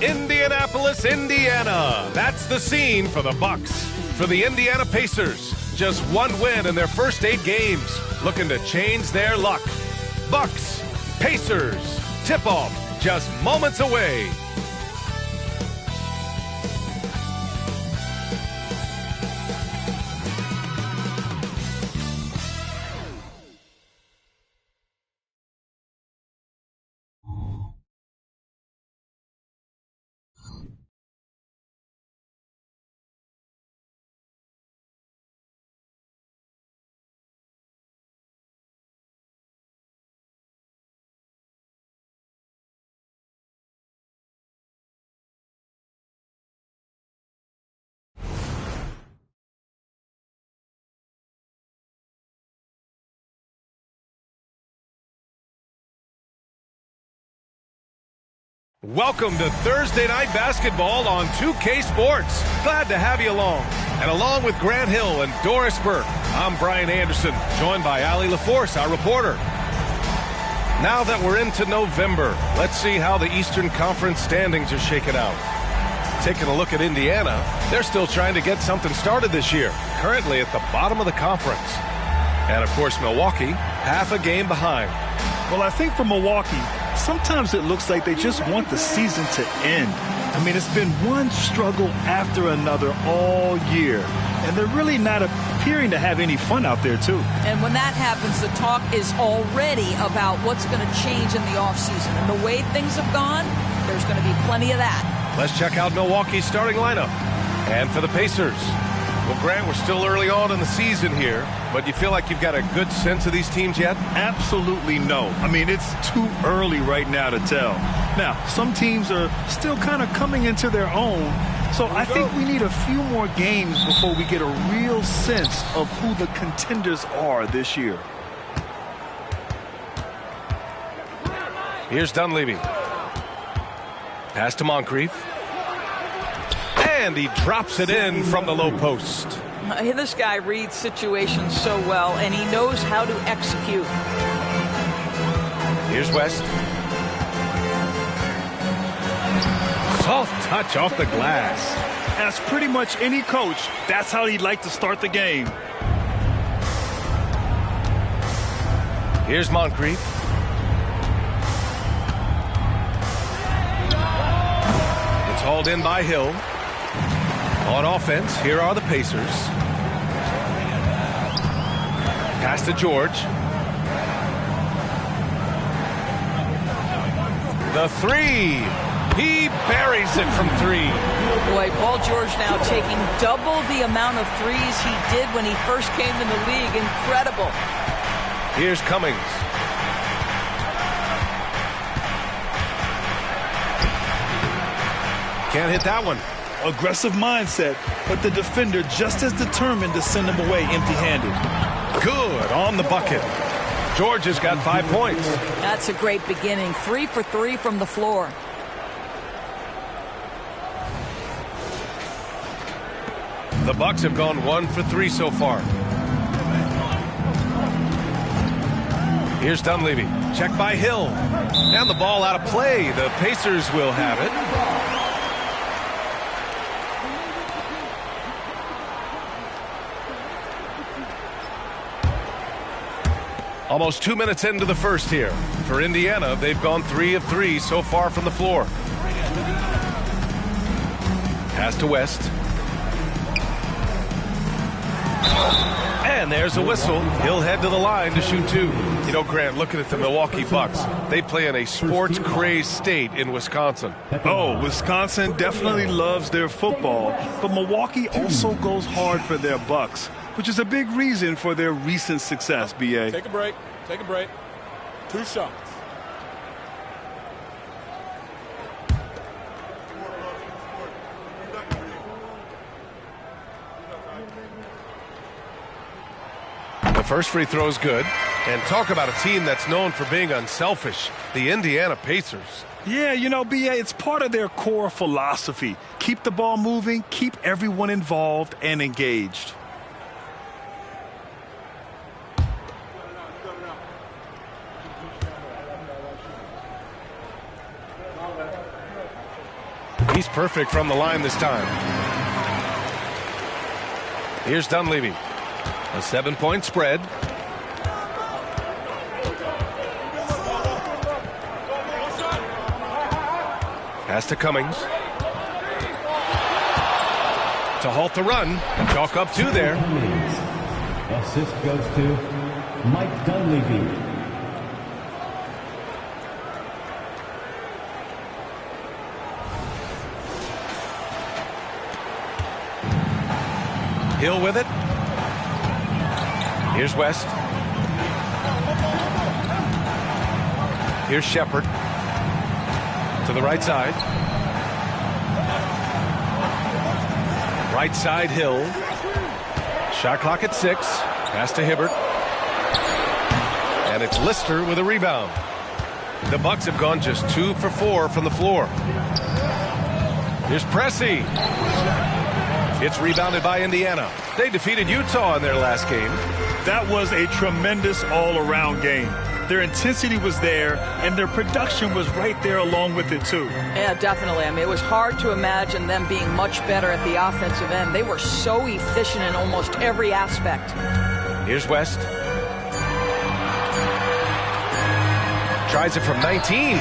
Indianapolis, Indiana. That's the scene for the Bucks. For the Indiana Pacers, just one win in their first 8 games, looking to change their luck. Bucks, Pacers, tip-off just moments away. Welcome to Thursday Night Basketball on 2K Sports. Glad to have you along. And along with Grant Hill and Doris Burke, I'm Brian Anderson, joined by Allie LaForce, our reporter. Now that we're into November, let's see how the Eastern Conference standings are shaking out. Taking a look at Indiana, they're still trying to get something started this year, currently at the bottom of the conference. And of course, Milwaukee, half a game behind. Well, I think for Milwaukee, sometimes it looks like they just want the season to end. I mean, it's been one struggle after another all year, and they're really not appearing to have any fun out there, too. And when that happens, the talk is already about what's going to change in the offseason. And the way things have gone, there's going to be plenty of that. Let's check out Milwaukee's starting lineup. And for the Pacers, well, Grant, we're still early on in the season here, but you feel like you've got a good sense of these teams yet? Absolutely no. I mean, it's too early right now to tell. Now, some teams are still kind of coming into their own, so I think we need a few more games before we get a real sense of who the contenders are this year. Here's Dunleavy. Pass to Moncrief. And he drops it in from the low post. This guy reads situations so well, and he knows how to execute. Here's West. Soft touch off the glass. As pretty much any coach, that's how he'd like to start the game. Here's Moncrief. It's hauled in by Hill. On offense, here are the Pacers. Pass to George. The three. He buries it from 3. Boy, Paul George now taking double the amount of threes he did when he first came in the league. Incredible. Here's Cummings. Can't hit that one. Aggressive mindset, but the defender just as determined to send him away empty-handed. Good on the bucket. George has got 5 points. That's a great beginning. 3 for 3 from the floor. The Bucks have gone 1 for 3 so far. Here's Dunleavy. Check by Hill. And the ball out of play. The Pacers will have it. Almost 2 minutes into the first here. For Indiana, they've gone 3 of 3 so far from the floor. Pass to West. And there's a whistle. He'll head to the line to shoot 2. You know, Grant, looking at the Milwaukee Bucks, they play in a sports-crazed state in Wisconsin. Oh, Wisconsin definitely loves their football, but Milwaukee also goes hard for their Bucks, which is a big reason for their recent success, B.A. Take a break. Take a break. 2 shots. The first free throw is good. And talk about a team that's known for being unselfish, the Indiana Pacers. Yeah, you know, B.A., it's part of their core philosophy. Keep the ball moving, keep everyone involved and engaged. He's perfect from the line this time. Here's Dunleavy. A 7-point spread. Pass to Cummings. To halt the run. Chalk up 2 there. Assist goes to Mike Dunleavy. Hill with it. Here's West. Here's Shepard. To the right side. Right side, Hill. Shot clock at 6. Pass to Hibbert. And it's Lister with a rebound. The Bucks have gone just 2 for 4 from the floor. Here's Pressey. It's rebounded by Indiana. They defeated Utah in their last game. That was a tremendous all-around game. Their intensity was there, and their production was right there along with it, too. Yeah, definitely. I mean, it was hard to imagine them being much better at the offensive end. They were so efficient in almost every aspect. Here's West. Tries it from 19.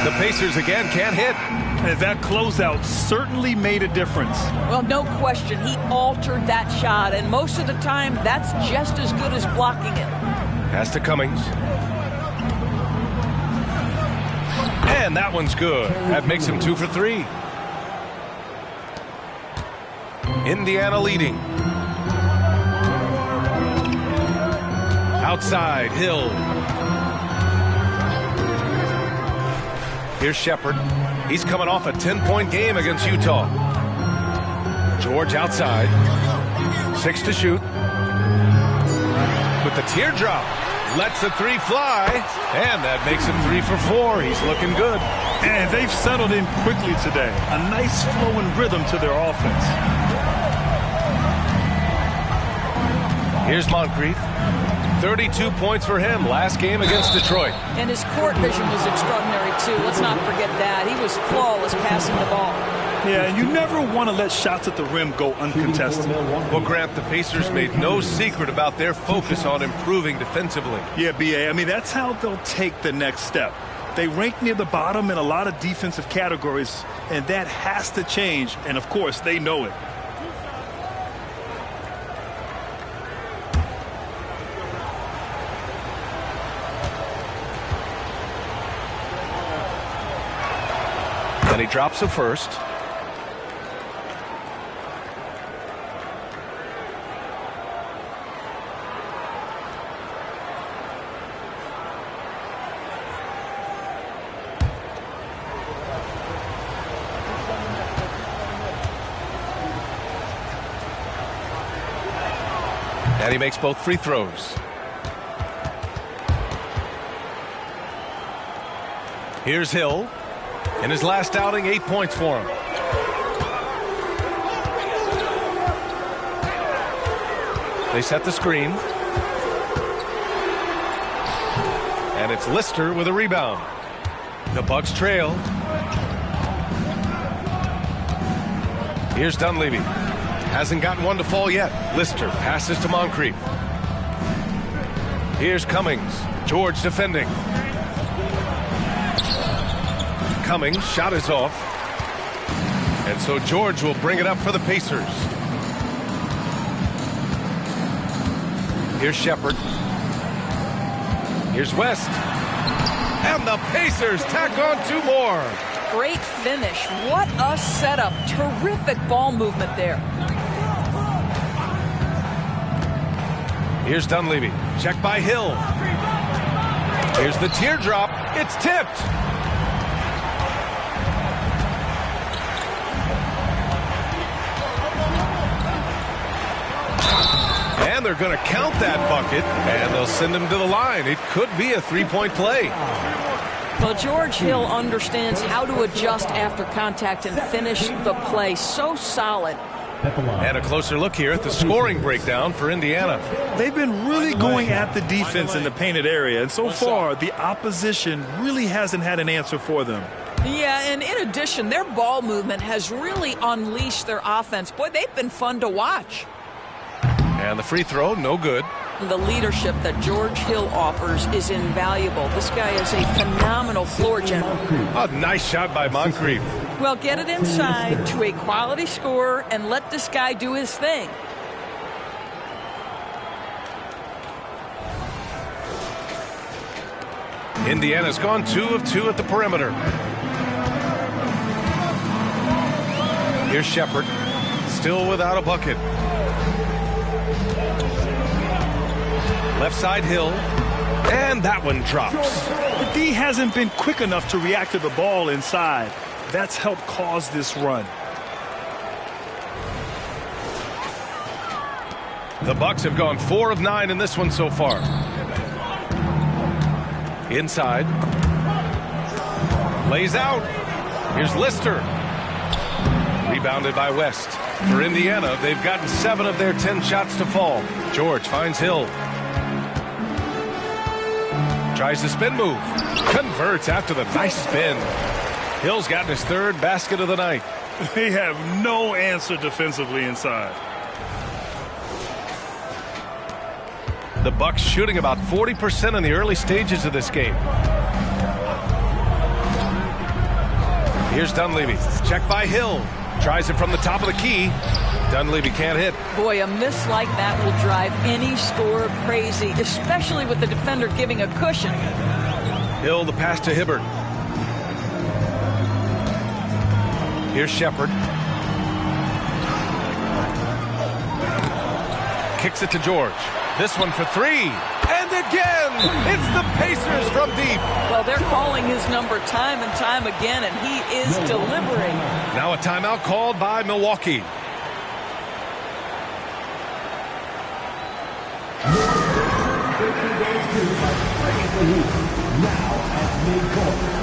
The Pacers again can't hit. And that closeout certainly made a difference. Well, no question. He altered that shot, and most of the time, that's just as good as blocking it. Pass to Cummings. And that one's good. That makes him 2 for 3. Indiana leading. Outside, Hill. Here's Shepard. He's coming off a 10-point game against Utah. George outside. 6 to shoot. With the teardrop. Lets the 3 fly. And that makes him 3 for 4. He's looking good. And they've settled in quickly today. A nice flow and rhythm to their offense. Here's Moncrief. 32 points for him last game against Detroit. And his court vision was extraordinary, too. Let's not forget that. He was flawless passing the ball. Yeah, and you never want to let shots at the rim go uncontested. Well, Grant, the Pacers made no secret about their focus on improving defensively. Yeah, B.A., I mean, that's how they'll take the next step. They rank near the bottom in a lot of defensive categories, and that has to change, and of course, they know it. And he drops the first. And he makes both free throws. Here's Hill. In his last outing, 8 points for him. They set the screen. And it's Lister with a rebound. The Bucks trail. Here's Dunleavy. Hasn't gotten one to fall yet. Lister passes to Moncrief. Here's Cummings. George defending. Cummings, shot is off. And so George will bring it up for the Pacers. Here's Shepard. Here's West. And the Pacers tack on 2 more. Great finish. What a setup. Terrific ball movement there. Here's Dunleavy. Check by Hill. Here's the teardrop. It's tipped. And they're going to count that bucket, and they'll send him to the line. It could be a 3-point play. Well, George Hill understands how to adjust after contact and finish the play. So solid. And a closer look here at the scoring breakdown for Indiana. They've been really going at the defense in the painted area, and so far the opposition really hasn't had an answer for them. Yeah, and in addition, their ball movement has really unleashed their offense. Boy, they've been fun to watch. And the free throw, no good. The leadership that George Hill offers is invaluable. This guy is a phenomenal floor general. A nice shot by Moncrief. Well, get it inside to a quality scorer and let this guy do his thing. Indiana's gone 2 of 2 at the perimeter. Here's Shepherd, still without a bucket. Left side Hill, and that one drops. The D hasn't been quick enough to react to the ball inside. That's helped cause this run. The Bucks have gone 4 of 9 in this one so far. Inside. Lays out. Here's Lister. Rebounded by West. For Indiana, they've gotten 7 of their 10 shots to fall. George finds Hill. Tries the spin move. Converts after the nice spin. Hill's gotten his 3rd basket of the night. They have no answer defensively inside. The Bucks shooting about 40% in the early stages of this game. Here's Dunleavy. Check by Hill. Tries it from the top of the key. Dunleavy can't hit. Boy, a miss like that will drive any scorer crazy, especially with the defender giving a cushion. Hill the pass to Hibbert. Here's Shepherd. Kicks it to George. This one for 3. And again, it's the Pacers from deep. Well, they're calling his number time and time again, and he is delivering. Now a timeout called by Milwaukee. Now at midcourt.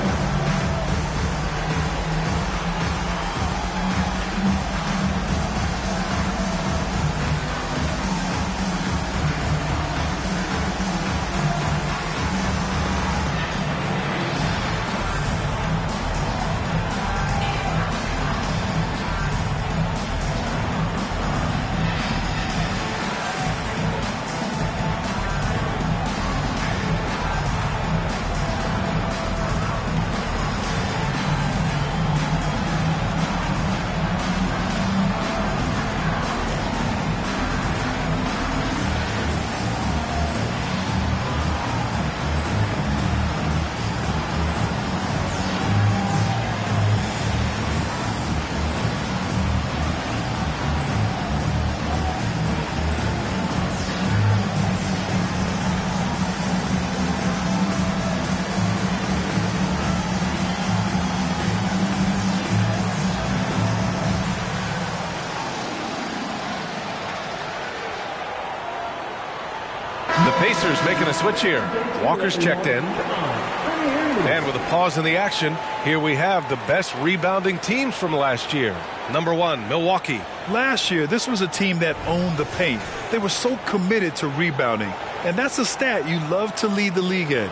Pacers making a switch here. Walker's checked in. And with a pause in the action, here we have the best rebounding teams from last year. Number 1, Milwaukee. Last year, this was a team that owned the paint. They were so committed to rebounding. And that's a stat you love to lead the league in.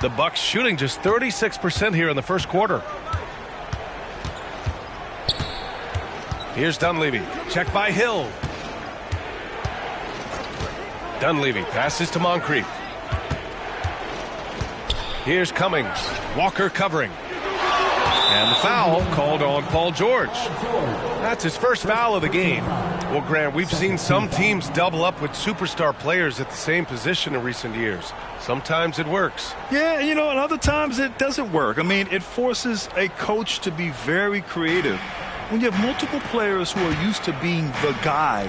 The Bucks shooting just 36% here in the first quarter. Here's Dunleavy. Check by Hill. Dunleavy passes to Moncrief. Here's Cummings. Walker covering. And the foul called on Paul George. That's his first foul of the game. Well, Grant, we've seen some teams double up with superstar players at the same position in recent years. Sometimes it works. Yeah, you know, and other times it doesn't work. I mean, it forces a coach to be very creative. When you have multiple players who are used to being the guy,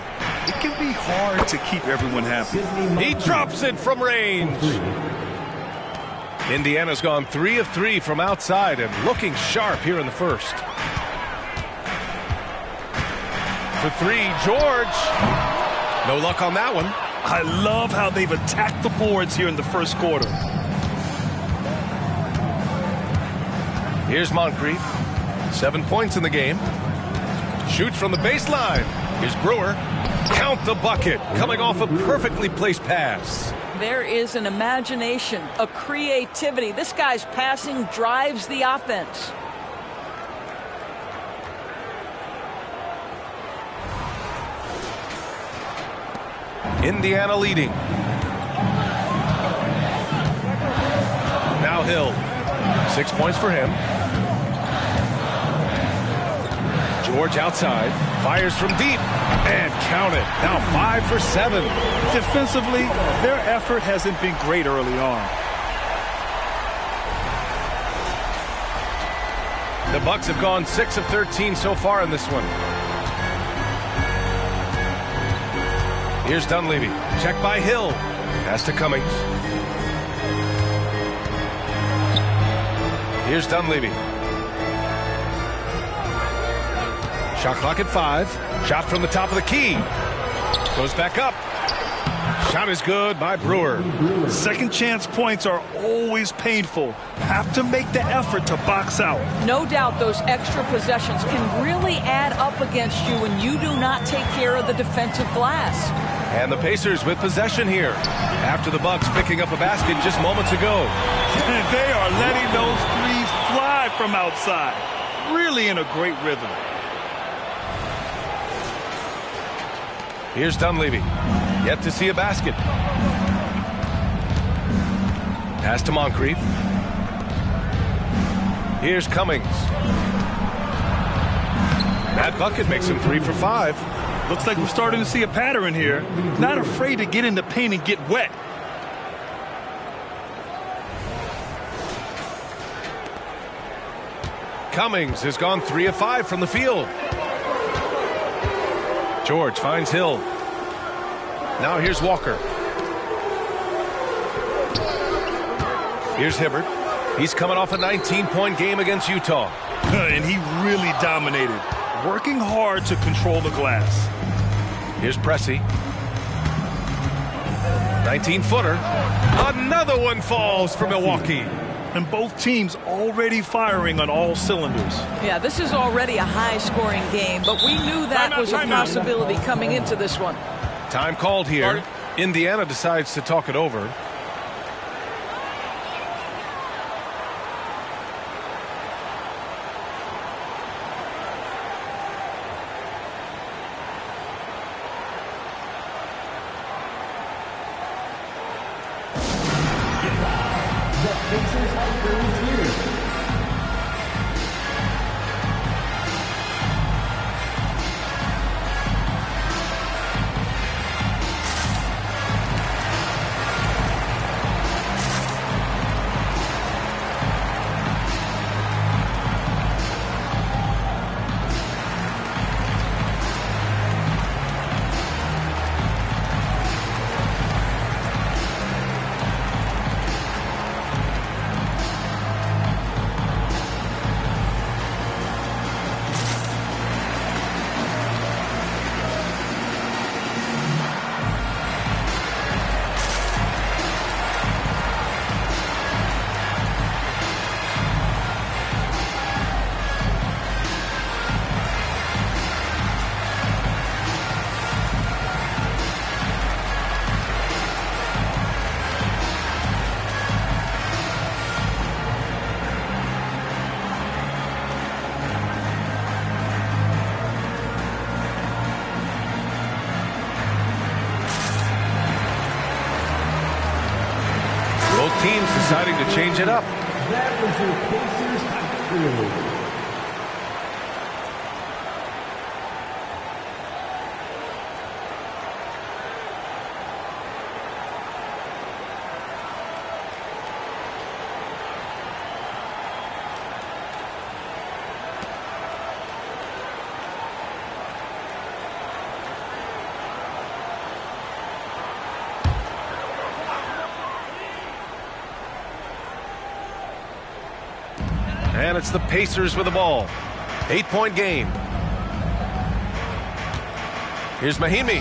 it can be hard to keep everyone happy. He drops it from range. Indiana's gone 3 of 3 from outside and looking sharp here in the first. For 3, George. No luck on that one. I love how they've attacked the boards here in the first quarter. Here's Moncrief. 7 points in the game. Shoots from the baseline. Here's Brewer. Count the bucket. Coming off a perfectly placed pass. There is an imagination, a creativity. This guy's passing drives the offense. Indiana leading. Now Hill. 6 points for him. George outside. Fires from deep. And count it. Now 5 for 7. Defensively, their effort hasn't been great early on. The Bucks have gone 6 of 13 so far in this one. Here's Dunleavy. Check by Hill. Pass to Cummings. Here's Dunleavy. Shot clock at 5. Shot from the top of the key. Goes back up. Shot is good by Brewer. Second chance points are always painful. Have to make the effort to box out. No doubt those extra possessions can really add up against you when you do not take care of the defensive glass. And the Pacers with possession here after the Bucks picking up a basket just moments ago. They are letting those threes fly from outside. Really in a great rhythm. Here's Dunleavy. Yet to see a basket. Pass to Moncrief. Here's Cummings. That bucket makes him 3 for 5. Looks like we're starting to see a pattern here. Not afraid to get in the paint and get wet. Cummings has gone 3 of 5 from the field. George finds Hill. Now here's Walker. Here's Hibbert. He's coming off a 19-point game against Utah. And he really dominated. Working hard to control the glass. Here's Pressey. 19-footer. Another one falls for Milwaukee. And both teams already firing on all cylinders. Yeah, this is already a high-scoring game, but we knew that was a possibility coming into this one. Time called here. Indiana decides to talk it over. Both teams deciding to change it up. That was your Pacers high crew. And it's the Pacers with the ball. 8-point game. Here's Mahimi.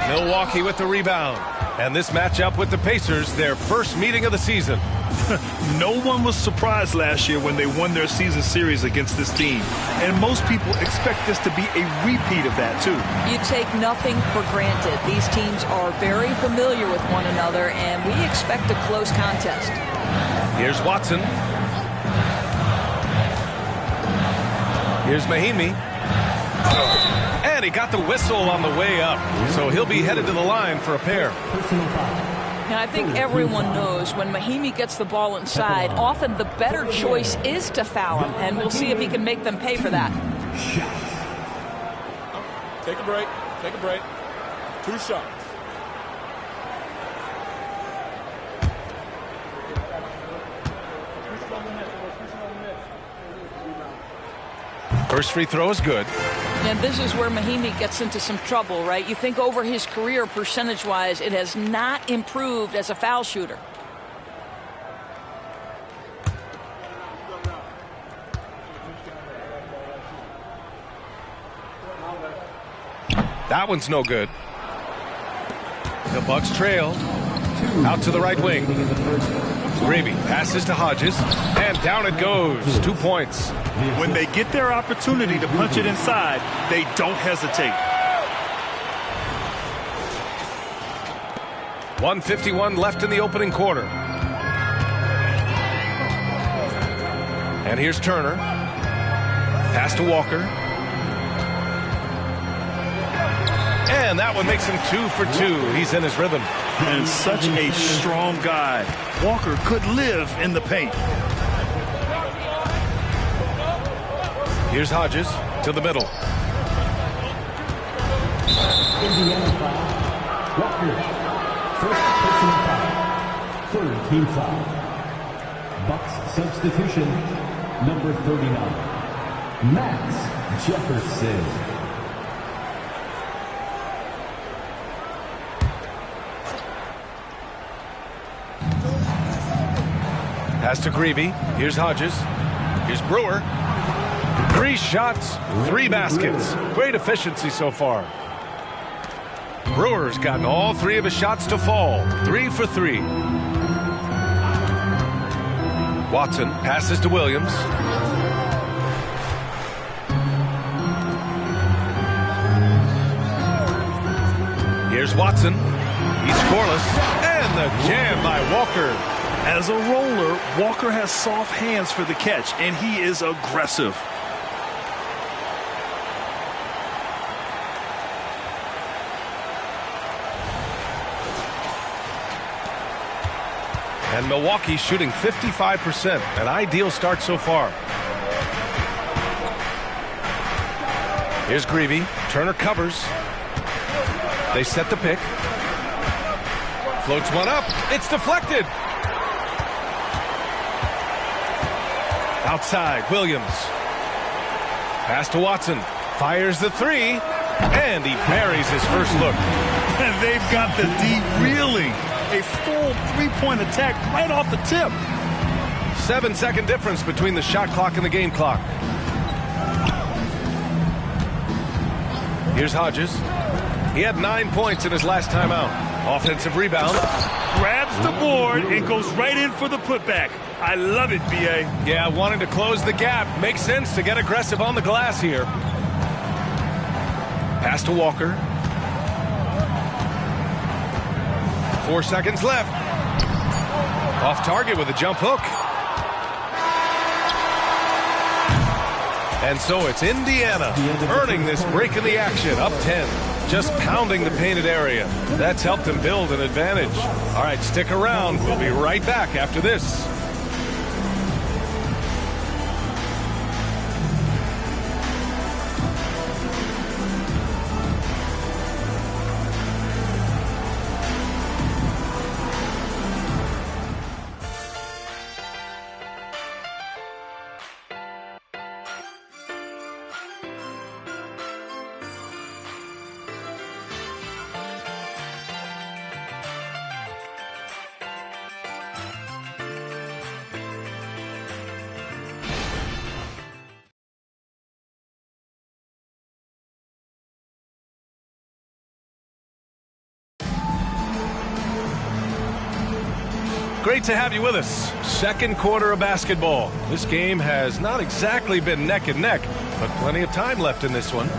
Milwaukee with the rebound. And this matchup with the Pacers, their first meeting of the season. No one was surprised last year when they won their season series against this team. And most people expect this to be a repeat of that, too. You take nothing for granted. These teams are very familiar with one another, and we expect a close contest. Here's Watson. Here's Mahinmi. And he got the whistle on the way up. So he'll be headed to the line for a pair. Now, I think everyone knows when Mahinmi gets the ball inside, often the better choice is to foul him, and we'll see if he can make them pay for that. Take a break. Take a break. 2 shots. First free throw is good. And this is where Mahinmi gets into some trouble, right? You think over his career, percentage-wise, it has not improved as a foul shooter. That one's no good. The Bucks trail. Out to the right wing. Gravy passes to Hodges, and down it goes. 2 points. When they get their opportunity to punch it inside, they don't hesitate. 1:51 left in the opening quarter. And here's Turner. Pass to Walker. And that one makes him 2 for 2. He's in his rhythm. And such a strong guy. Walker could live in the paint. Here's Hodges to the middle. Indiana foul. Walker. First personal foul. Third team foul. Bucks substitution. Number 39. Max Jefferson. Pass to Greavy. Here's Hodges. Here's Brewer. 3 shots, 3 baskets. Great efficiency so far. Brewer's gotten all 3 of his shots to fall. 3 for 3. Watson passes to Williams. Here's Watson. He's scoreless. And the jam by Walker. As a roller, Walker has soft hands for the catch, and he is aggressive. And Milwaukee shooting 55%. An ideal start so far. Here's Greavy. Turner covers. They set the pick. Floats one up. It's deflected. Outside, Williams. Pass to Watson. Fires the 3. And he buries his first look. And they've got the D reeling. A full 3-point attack right off the tip. 7-second difference between the shot clock and the game clock. Here's Hodges. He had 9 points in his last timeout. Offensive rebound. Grabs the board and goes right in for the putback. I love it, B.A. Yeah, wanting to close the gap. Makes sense to get aggressive on the glass here. Pass to Walker. 4 seconds left. Off target with a jump hook. And so it's Indiana earning this break in the action, up 10. Just pounding the painted area. That's helped them build an advantage. All right, stick around. We'll be right back after this. great to have you with us. Second quarter of basketball. This game has not exactly been neck and neck, but plenty of time left in this one.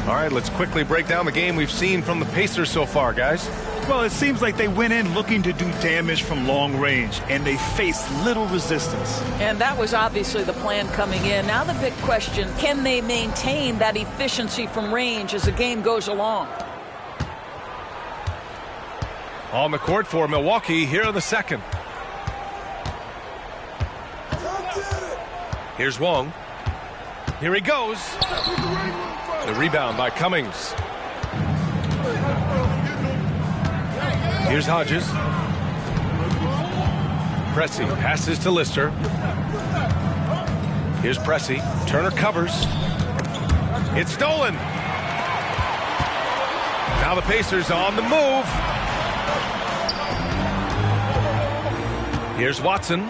All right, let's quickly break down the game we've seen from the Pacers so far, guys. Well, it seems like they went in looking to do damage from long range, and they faced little resistance. And that was obviously the plan coming in. Now the big question, can they maintain that efficiency from range as the game goes along? On the court for Milwaukee here in the second. Here's Wong. Here he goes. The rebound by Cummings. Here's Hodges. Pressey passes to Lister. Here's Pressey. Turner covers. It's stolen. Now the Pacers on the move. Here's Watson.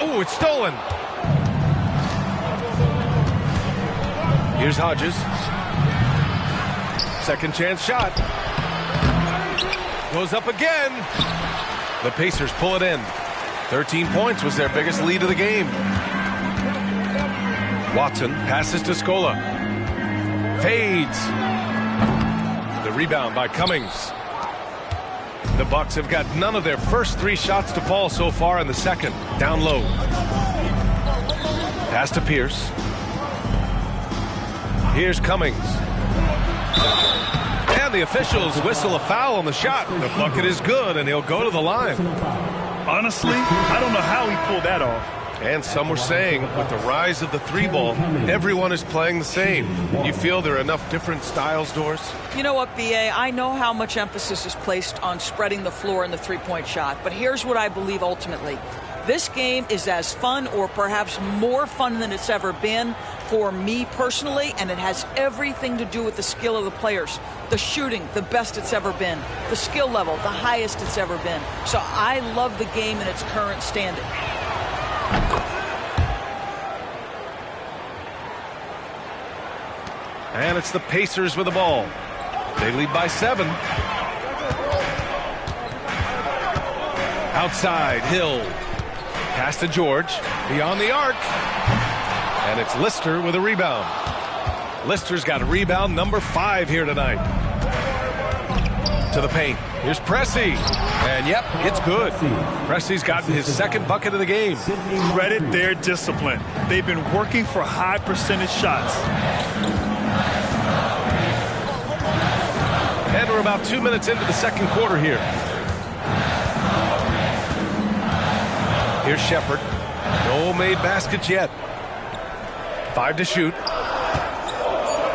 Oh, it's stolen. Here's Hodges. Second chance shot. Goes up again. The Pacers pull it in. 13 points was their biggest lead of the game. Watson passes to Scola. Fades. The rebound by Cummings. The Bucks have got none of their first 3 shots to fall so far in the second. Down low. Pass to Pierce. Here's Cummings. And the officials whistle a foul on the shot. The bucket is good, and he'll go to the line. Honestly, I don't know how he pulled that off. And some were saying, with the rise of the 3-ball, everyone is playing the same. You feel there are enough different styles, Doris? You know what, B.A., I know how much emphasis is placed on spreading the floor in the three-point shot, but here's what I believe ultimately. This game is as fun or perhaps more fun than it's ever been for me personally, and it has everything to do with the skill of the players. The shooting, the best it's ever been. The skill level, the highest it's ever been. So I love the game in its current standing. And it's the Pacers with the ball. They lead by 7. Outside, Hill. Pass to George. Beyond the arc. And it's Lister with a rebound. Lister's got a rebound number 5 here tonight. To the paint. Here's Pressey. And yep, it's good. Pressey's gotten his second bucket of the game. Credit their discipline. They've been working for high percentage shots. And we're about 2 minutes into the second quarter here. Here's Shepherd. No made baskets yet. 5 to shoot.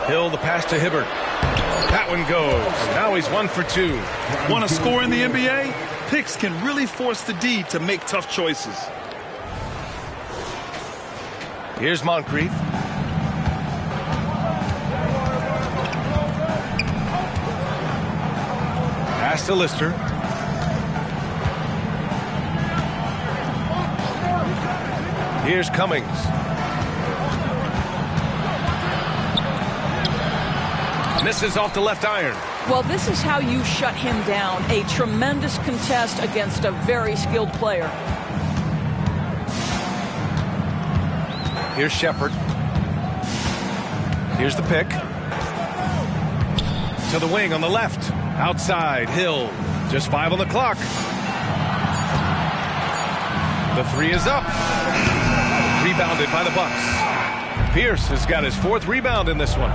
Hill the pass to Hibbert. That one goes. Now he's 1 for 2. Want to score in the NBA? Picks can really force the D to make tough choices. Here's Moncrief. Pass to Lister. Here's Cummings. Misses off the left iron. Well, this is how you shut him down. A tremendous contest against a very skilled player. Here's Shepherd. Here's the pick. To the wing on the left. Outside, Hill. Just 5 on the clock. The 3 is up. Rebounded by the Bucks. Pierce has got his 4th rebound in this one.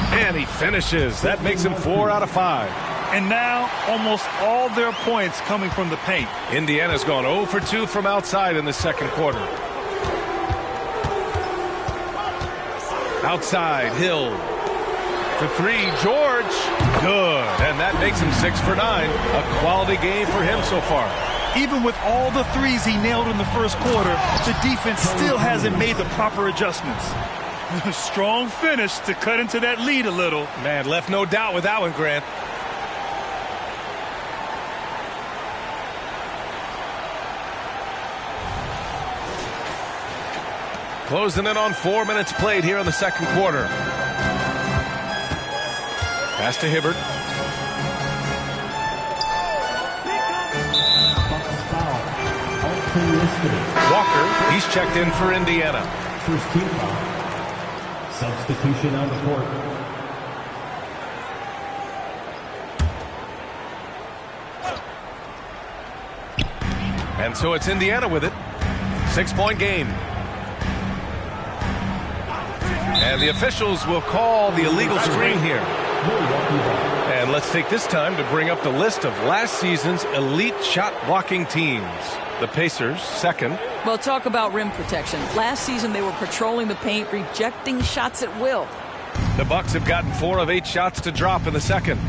And he finishes. That makes him 4 out of 5. And now almost all their points coming from the paint. Indiana's gone 0 for 2 from outside in the second quarter. Outside, Hill. For 3, George. Good. And that makes him 6 for 9. A quality game for him so far. Even with all the threes he nailed in the first quarter, the defense still hasn't made the proper adjustments. Strong finish to cut into that lead a little. Man, left no doubt with that one, Grant. Closing in on 4 minutes played here in the second quarter. Pass to Hibbert. Bucks foul. Alton Lister. Walker, he's checked in for Indiana. First team foul. Substitution on the court. And so it's Indiana with it. 6-point game. And the officials will call the illegal screen here. And let's take this time to bring up the list of last season's elite shot blocking teams. The Pacers, second. Well, talk about rim protection. Last season they were patrolling the paint, rejecting shots at will. The Bucks have gotten 4 of 8 shots to drop in the second.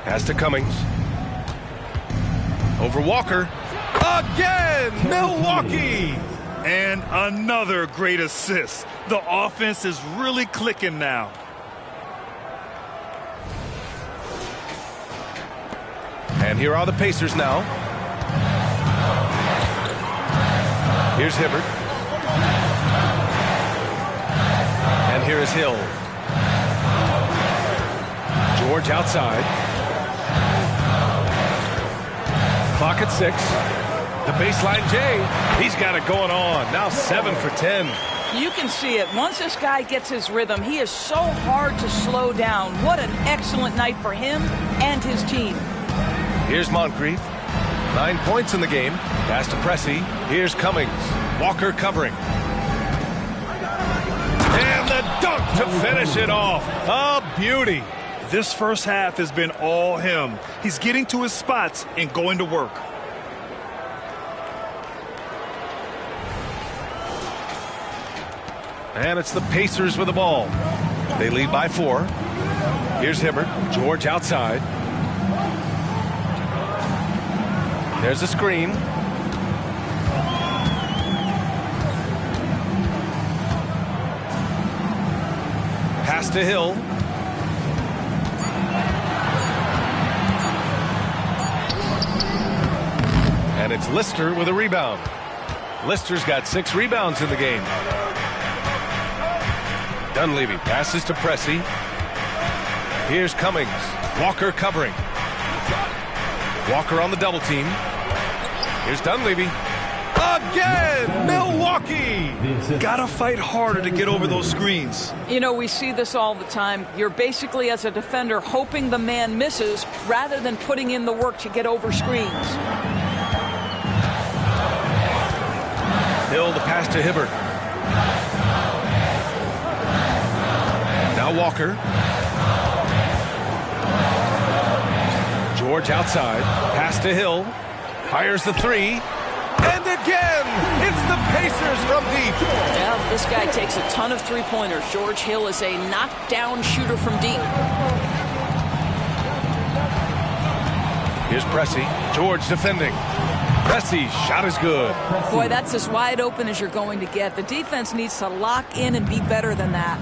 Pass to Cummings. Over Walker. Again, Milwaukee! And another great assist. The offense is really clicking now. And here are the Pacers now. Here's Hibbert. And here is Hill. George outside. Clock at 6. The baseline Jay. He's got it going on. Now 7 for 10. You can see it. Once this guy gets his rhythm, he is so hard to slow down. What an excellent night for him and his team. Here's Moncrief. 9 points in the game. Pass to Pressey. Here's Cummings. Walker covering. And the dunk to finish it off. A beauty. This first half has been all him. He's getting to his spots and going to work. And it's the Pacers with the ball. They lead by 4. Here's Hibbert. George outside. There's a screen. Pass to Hill. And it's Lister with a rebound. Lister's got 6 rebounds in the game. Dunleavy passes to Pressey. Here's Cummings. Walker covering. Walker on the double team. Here's Dunleavy. Again, Milwaukee! Gotta fight harder to get over those screens. You know, we see this all the time. You're basically, as a defender, hoping the man misses rather than putting in the work to get over screens. Hill, the pass to Hibbert. Now Walker. George outside. Pass to Hill. Fires the 3. And again, it's the Pacers from deep. Yeah, this guy takes a ton of three-pointers. George Hill is a knockdown shooter from deep. Here's Pressey. George defending. Pressey, shot is good. Boy, that's as wide open as you're going to get. The defense needs to lock in and be better than that.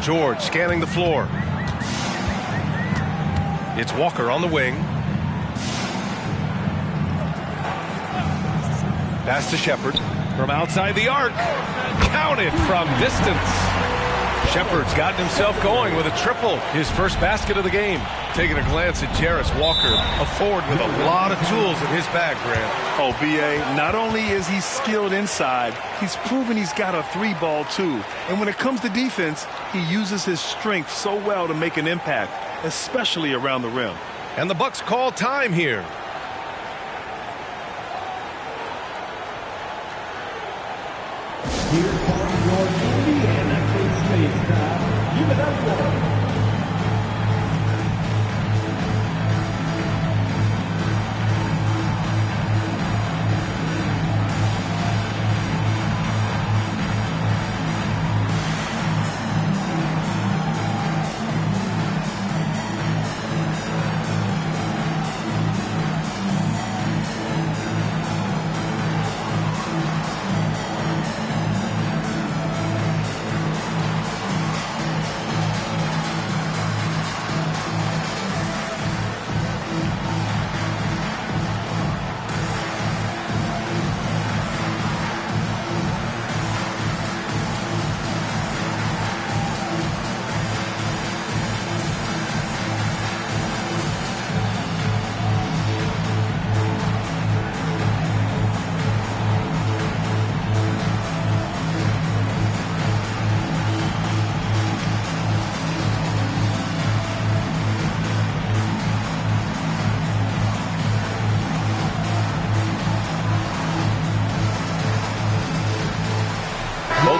George scanning the floor. It's Walker on the wing. Pass to Shepherd from outside the arc. Counted from distance. Shepherd's gotten himself going with a triple. His first basket of the game. Taking a glance at Jarris Walker, a forward with a lot of tools in his bag, Grant. Oh, B.A., not only is he skilled inside, he's proven he's got a 3-ball too. And when it comes to defense, he uses his strength so well to make an impact, especially around the rim. And the Bucks call time here. Here comes your Indiana Space crowd. Give it up for them.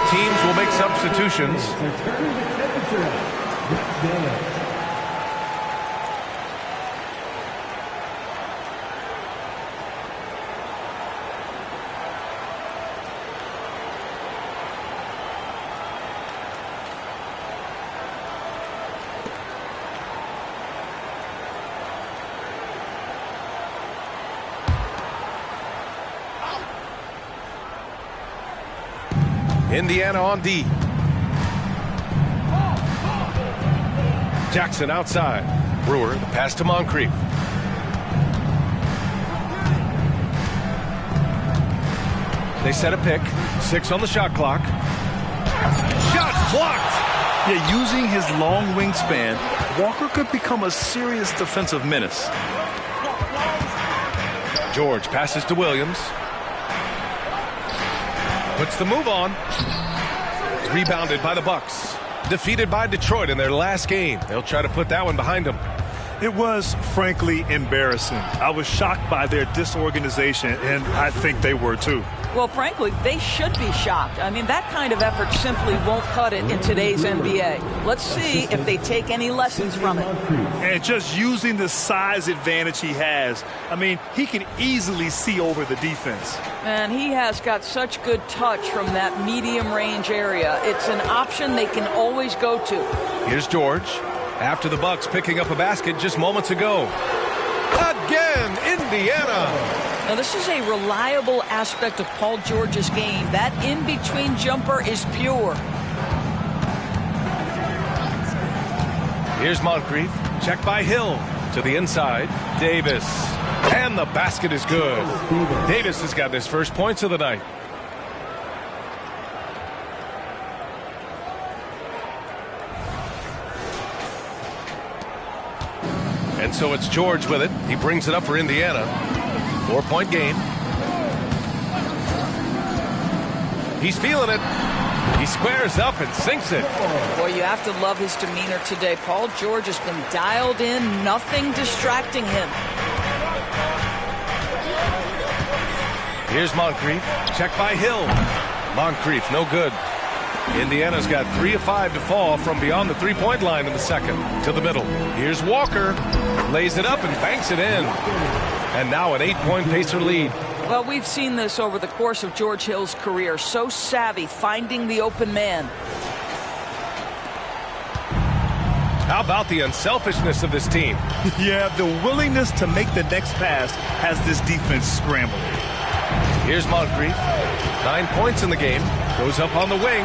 Both teams will make substitutions. Returning the temperature. Next day. Indiana on D. Jackson outside. Brewer, the pass to Moncrief. They set a pick. 6 on the shot clock. Shot blocked! Yeah, using his long wingspan, Walker could become a serious defensive menace. George passes to Williams. Puts the move on. Rebounded by the Bucks. Defeated by Detroit in their last game. They'll try to put that one behind them. It was, frankly, embarrassing. I was shocked by their disorganization, and I think they were too. Well, frankly, they should be shocked. I mean, that kind of effort simply won't cut it in today's NBA. Let's see if they take any lessons from it. And just using the size advantage he has, I mean, he can easily see over the defense. And he has got such good touch from that medium range area. It's an option they can always go to. Here's George. After the Bucks picking up a basket just moments ago. Again, Indiana. Now, this is a reliable aspect of Paul George's game. That in-between jumper is pure. Here's Moncrief. Check by Hill. To the inside. Davis. And the basket is good. Davis has got his first points of the night. And so it's George with it. He brings it up for Indiana. 4-point game. He's feeling it. He squares up and sinks it. Boy, you have to love his demeanor today. Paul George has been dialed in, nothing distracting him. Here's Moncrief. Check by Hill. Moncrief, no good. Indiana's got 3 of 5 to fall from beyond the three-point line in the second. To the middle. Here's Walker. Lays it up and banks it in. And now an 8-point Pacer lead. Well, we've seen this over the course of George Hill's career. So savvy, finding the open man. How about the unselfishness of this team? Yeah, the willingness to make the next pass has this defense scrambling. Here's Moncrief. 9 points in the game. Goes up on the wing.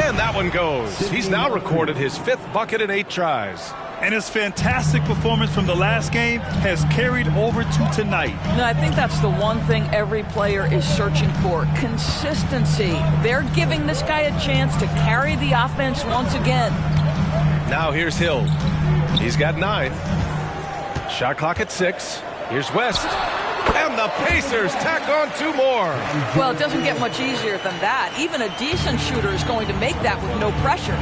And that one goes. He's now recorded his 5th bucket in 8 tries. And his fantastic performance from the last game has carried over to tonight. I think that's the one thing every player is searching for. Consistency. They're giving this guy a chance to carry the offense once again. Now here's Hill. He's got 9. Shot clock at 6. Here's West. And the Pacers tack on 2 more. Well, it doesn't get much easier than that. Even a decent shooter is going to make that with no pressure.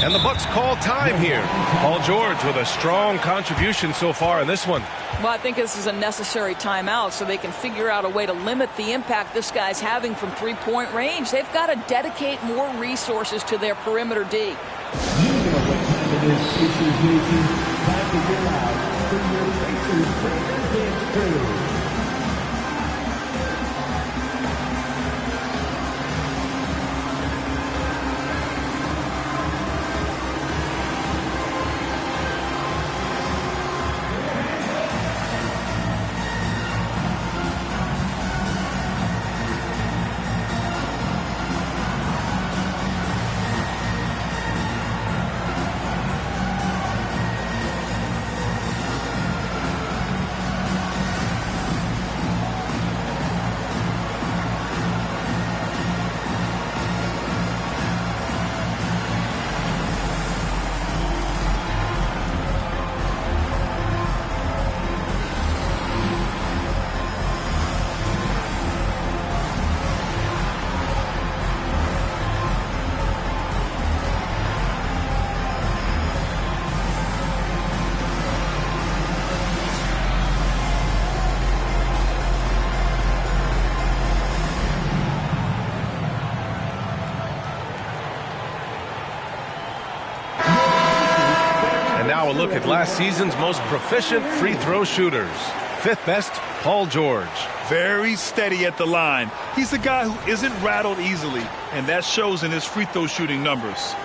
And the Bucks call time here. Paul George with a strong contribution so far in this one. Well, I think this is a necessary timeout so they can figure out a way to limit the impact this guy's having from three-point range. They've got to dedicate more resources to their perimeter D. You know what time it is, Pacers Nation. Time to get out for your Pacers Breakers Dance Crew. now a look at last season's most proficient free throw shooters. Fifth best, Paul George. Very steady at the line. He's a guy who isn't rattled easily, and that shows in his free throw shooting numbers.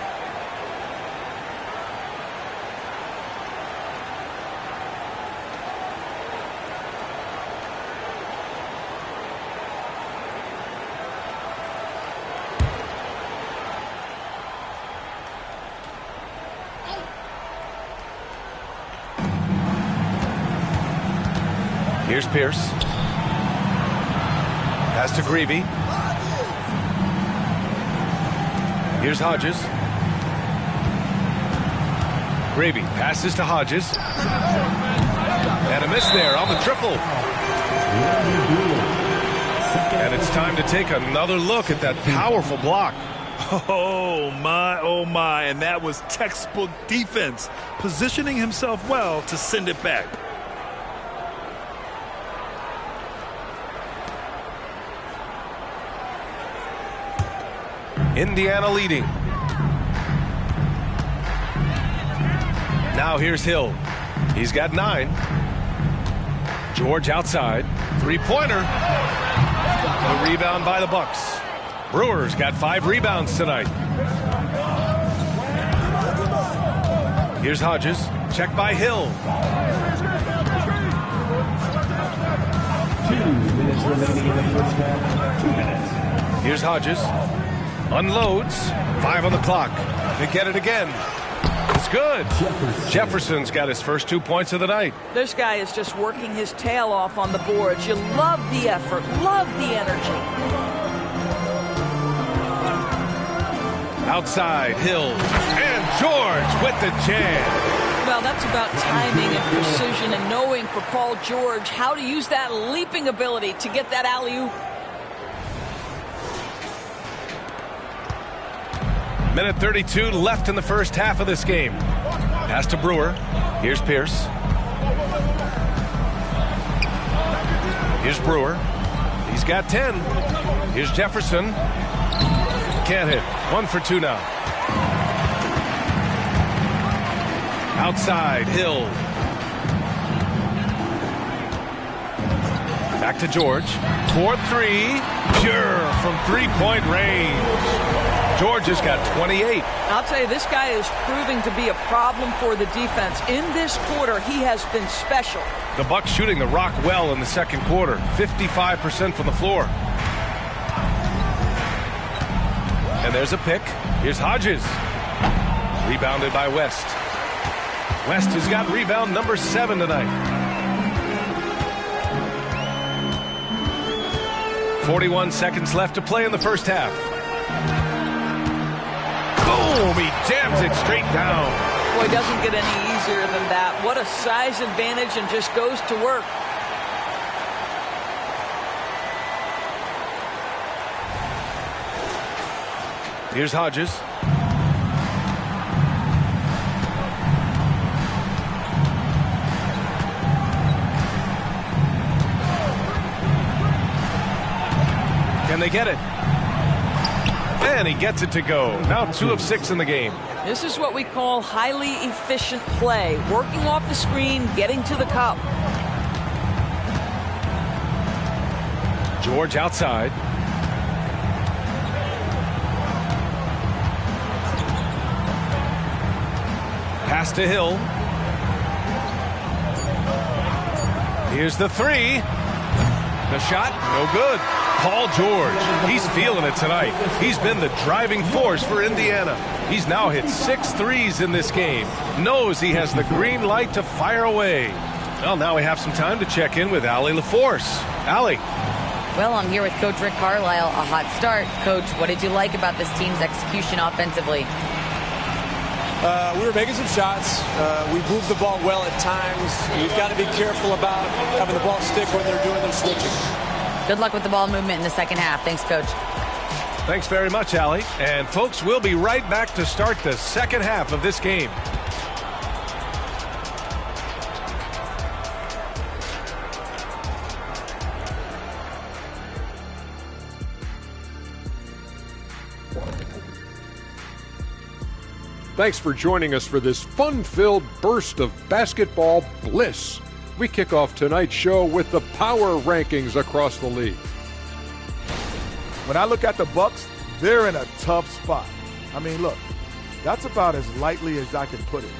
Here's Pierce. Pass to Greavy. Here's Hodges. Greavy passes to Hodges. And a miss there on the triple. And it's time to take another look at that powerful block. Oh, my. And that was textbook defense, positioning himself well to send it back. Indiana leading. Now here's Hill. He's got 9. George outside. Three-pointer. The rebound by the Bucks. Brewers got 5 rebounds tonight. Here's Hodges. Check by Hill. 2 minutes remaining in the first half. 2 minutes. Here's Hodges. Unloads. 5 on the clock. They get it again. It's good. Jefferson's got his first 2 points of the night. This guy is just working his tail off on the boards. You love the effort, love the energy. Outside, Hill. And George with the jam. Well, that's about timing and precision and knowing for Paul George how to use that leaping ability to get that alley-oop. Minute 32 left in the first half of this game. Pass to Brewer. Here's Pierce. Here's Brewer. He's got 10. Here's Jefferson. Can't hit. 1 for 2 now. Outside, Hill. Back to George. 4-3. Pure from three-point range. George has got 28. I'll tell you, this guy is proving to be a problem for the defense. In this quarter, he has been special. The Bucks shooting the rock well in the second quarter. 55% from the floor. And there's a pick. Here's Hodges. Rebounded by West. West has got rebound number 7 tonight. 41 seconds left to play in the first half. Boom! He jams it straight down. Boy, doesn't get any easier than that. What a size advantage, and just goes to work. Here's Hodges. Can they get it? And he gets it to go. Now 2 of 6 in the game. This is what we call highly efficient play. Working off the screen, getting to the cup. George outside. Pass to Hill. Here's the 3. The shot, no good. Paul George, he's feeling it tonight. He's been the driving force for Indiana. He's now hit 6 threes in this game. Knows he has the green light to fire away. Well, now we have some time to check in with Allie LaForce. Allie. Well, I'm here with Coach Rick Carlisle. A hot start. Coach, what did you like about this team's execution offensively? We were making some shots. We moved the ball well at times. You've got to be careful about having the ball stick when they're doing their switching. Good luck with the ball movement in the second half. Thanks, Coach. Thanks very much, Allie. And, folks, we'll be right back to start the second half of this game. Thanks for joining us for this fun-filled burst of basketball bliss. We kick off tonight's show with the power rankings across the league. When I look at the Bucks, they're in a tough spot. I mean, look, that's about as lightly as I can put it.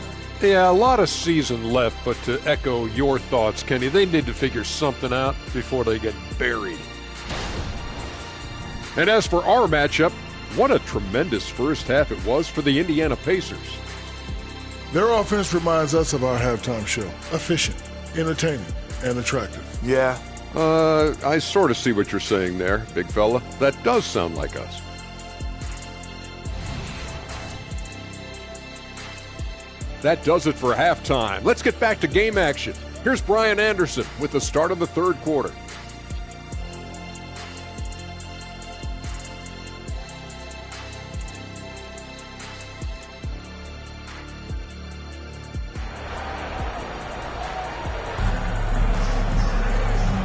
Yeah, a lot of season left, but to echo your thoughts, Kenny, they need to figure something out before they get buried. And as for our matchup, what a tremendous first half it was for the Indiana Pacers. Their offense reminds us of our halftime show. Efficient, entertaining, and attractive. Yeah. I sort of see what you're saying there, big fella. That does sound like us. That does it for halftime. Let's get back to game action. Here's Brian Anderson with the start of the third quarter.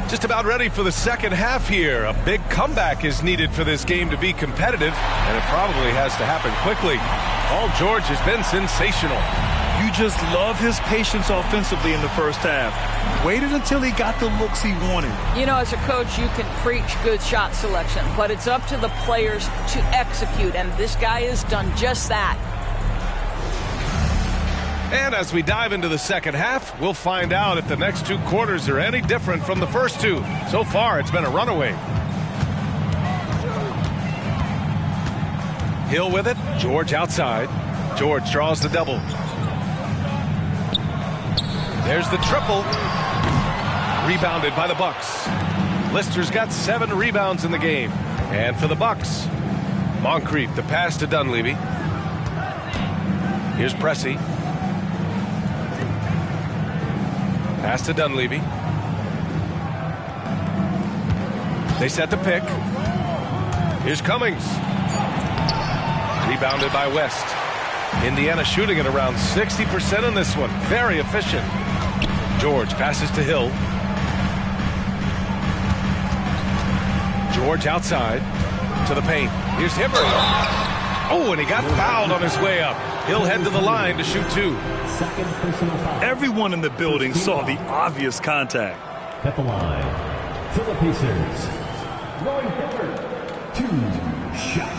Just about ready for the second half here. A big comeback is needed for this game to be competitive, and it probably has to happen quickly. Paul George has been sensational. You just love his patience offensively in the first half. Waited until he got the looks he wanted. You know, as a coach, you can preach good shot selection, but it's up to the players to execute, and this guy has done just that. And as we dive into the second half, we'll find out if the next two quarters are any different from the first two. So far, it's been a runaway. Hill with it. George outside. George draws the double. There's the triple. Rebounded by the Bucks. Lister's got 7 rebounds in the game. And for the Bucks, Moncrief, the pass to Dunleavy. Here's Pressey. Pass to Dunleavy. They set the pick. Here's Cummings. Rebounded by West. Indiana shooting at around 60% in this one. Very efficient. George passes to Hill. George outside to the paint. Here's Hibbert. Oh, and he got fouled on his way up. He'll head to the line to shoot 2. Everyone in the building saw the obvious contact. At the line, for the Pacers, Roy Hibbert, 2 shots.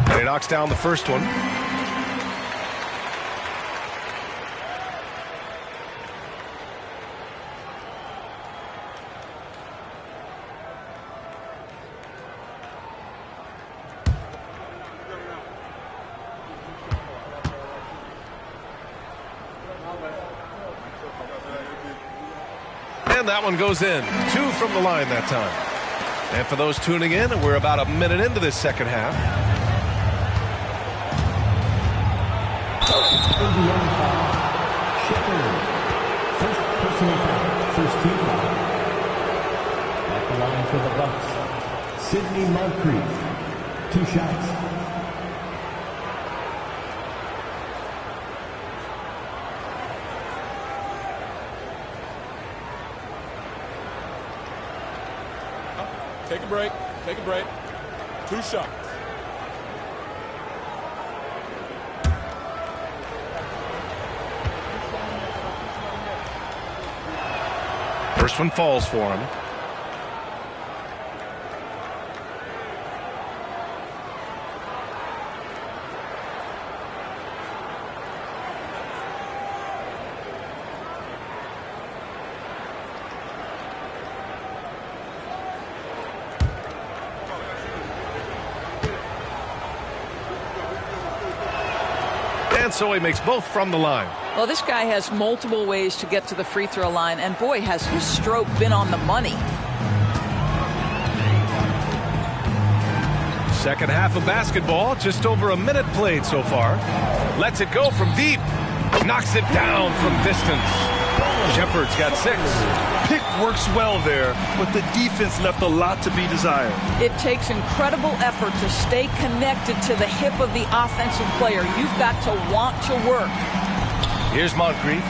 And he knocks down the first one. And that one goes in. 2 from the line that time. And for those tuning in, we're about a minute into this second half. Indiana foul. Shepherd. First personal foul. First team foul. At the line for the Bucks, Sidney Moncrief. 2 shots. Take a break. Take a break. 2 shots. First one falls for him. And so he makes both from the line. Well, this guy has multiple ways to get to the free throw line, and boy, has his stroke been on the money. Second half of basketball, just over a minute played so far. Lets it go from deep. Knocks it down from distance. Shepard's got 6. Pick works well there, but the defense left a lot to be desired. It takes incredible effort to stay connected to the hip of the offensive player. You've got to want to work. Here's Moncrief.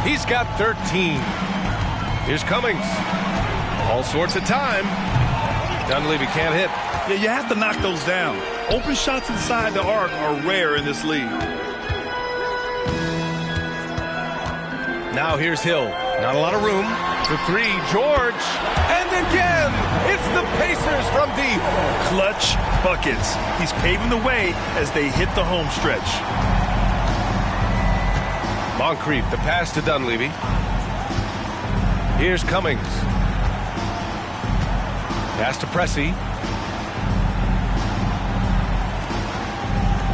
He's got 13. Here's Cummings. All sorts of time. Dunleavy can't hit. Yeah, you have to knock those down. Open shots inside the arc are rare in this league. Now here's Hill. Not a lot of room. For 3, George. And again, it's the Pacers from deep. Clutch buckets. He's paving the way as they hit the home stretch. Moncrief, the pass to Dunleavy. Here's Cummings. Pass to Pressey.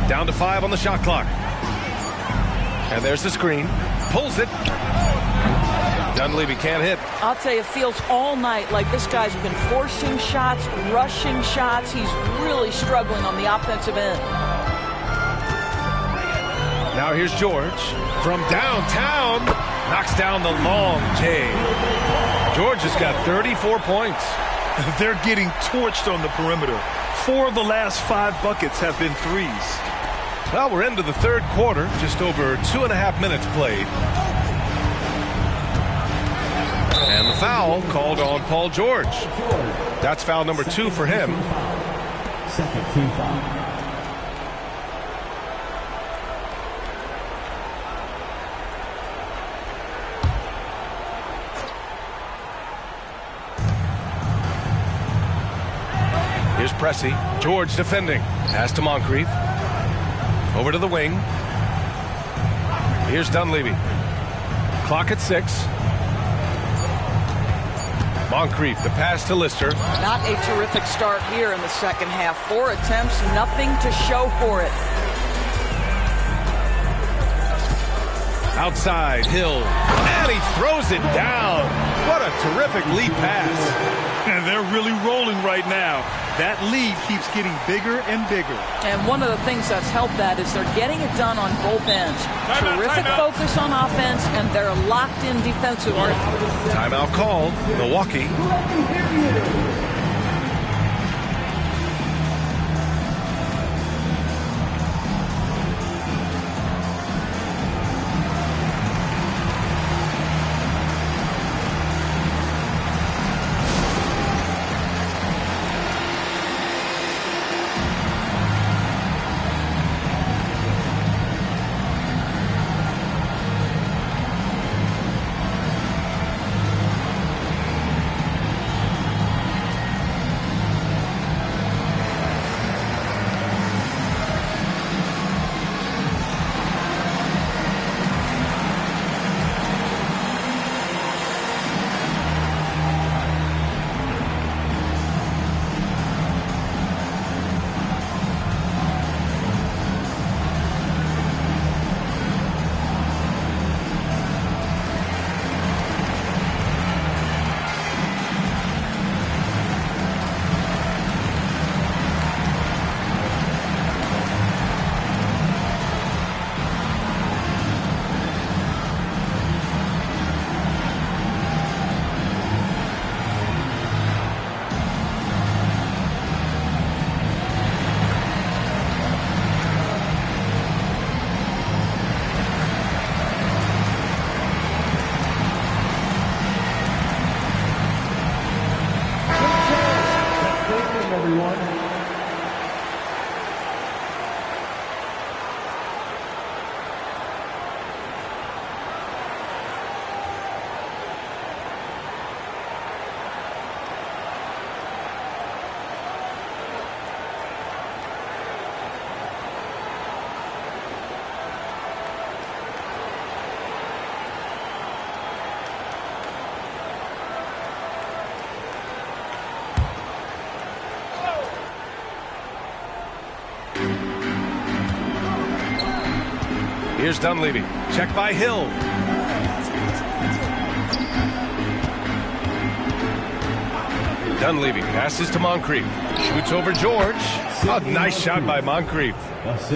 Down to 5 on the shot clock. And there's the screen. Pulls it. Dunleavy can't hit. I'll tell you, it feels all night like this guy's been forcing shots, rushing shots. He's really struggling on the offensive end. Now here's George. From downtown, knocks down the long J. George has got 34 points. They're getting torched on the perimeter. 4 of the last 5 buckets have been threes. Well, we're into the third quarter, just over 2.5 minutes played. And the foul called on Paul George. That's foul number 2 for him. Second team foul. Here's Pressey. George defending. Pass to Moncrief. Over to the wing. Here's Dunleavy. Clock at 6. Moncrief, the pass to Lister. Not a terrific start here in the second half. 4 attempts, nothing to show for it. Outside, Hill. And he throws it down. What a terrific lead pass. And they're really rolling right now. That lead keeps getting bigger and bigger. And one of the things that's helped that is they're getting it done on both ends. Terrific focus on offense, and they're locked in defensively. Timeout called. Milwaukee. Here's Dunleavy. Check by Hill. Dunleavy passes to Moncrief. Shoots over George. Oh, nice shot by Moncrief.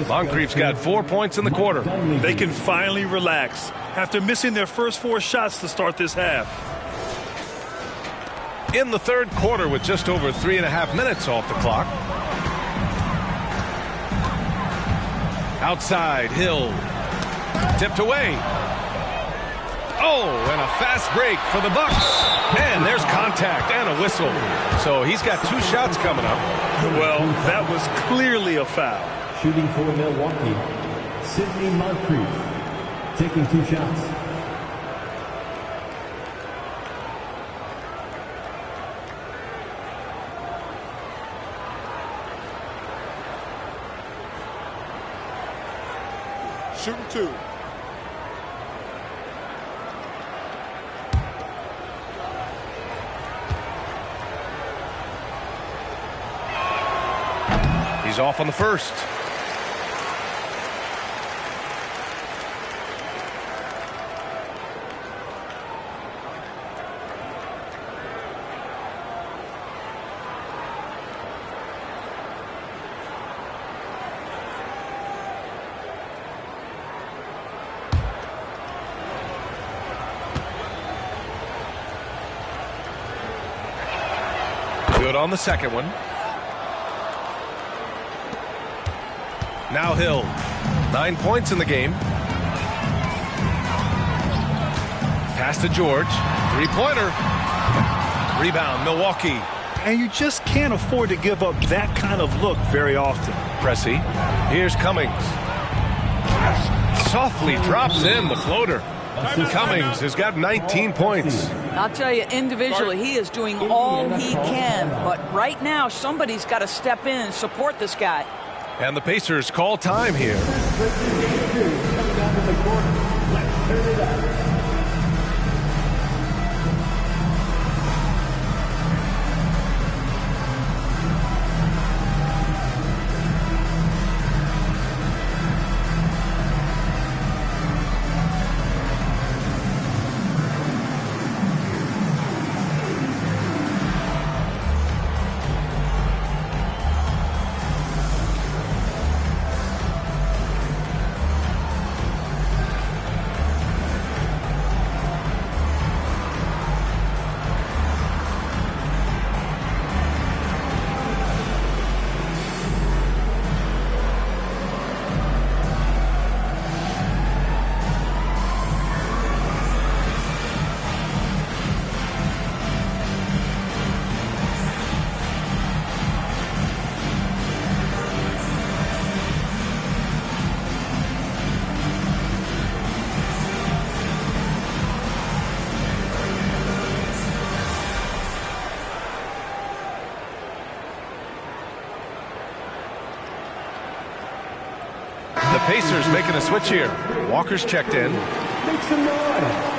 Moncrief's got 4 points in the quarter. They can finally relax after missing their first 4 shots to start this half. In the third quarter with just over 3.5 minutes off the clock. Outside, Hill. Tipped away. Oh, and a fast break for the Bucks. And there's contact and a whistle. So he's got 2 shots coming up. Well, that was clearly a foul. Shooting for Milwaukee, Sidney Moncrief, taking 2 shots. Shooting 2. He's off on the first. Good on the second one. Now Hill, 9 points in the game. Pass to George, 3-pointer. Rebound, Milwaukee. And you just can't afford to give up that kind of look very often. Pressey, here's Cummings. Softly drops in the floater. Cummings has got 19 points. I'll tell you, individually, he is doing all he can. But right now, somebody's got to step in and support this guy. And the Pacers call time here. The Pacers making a switch here. Walker's checked in. Make some noise.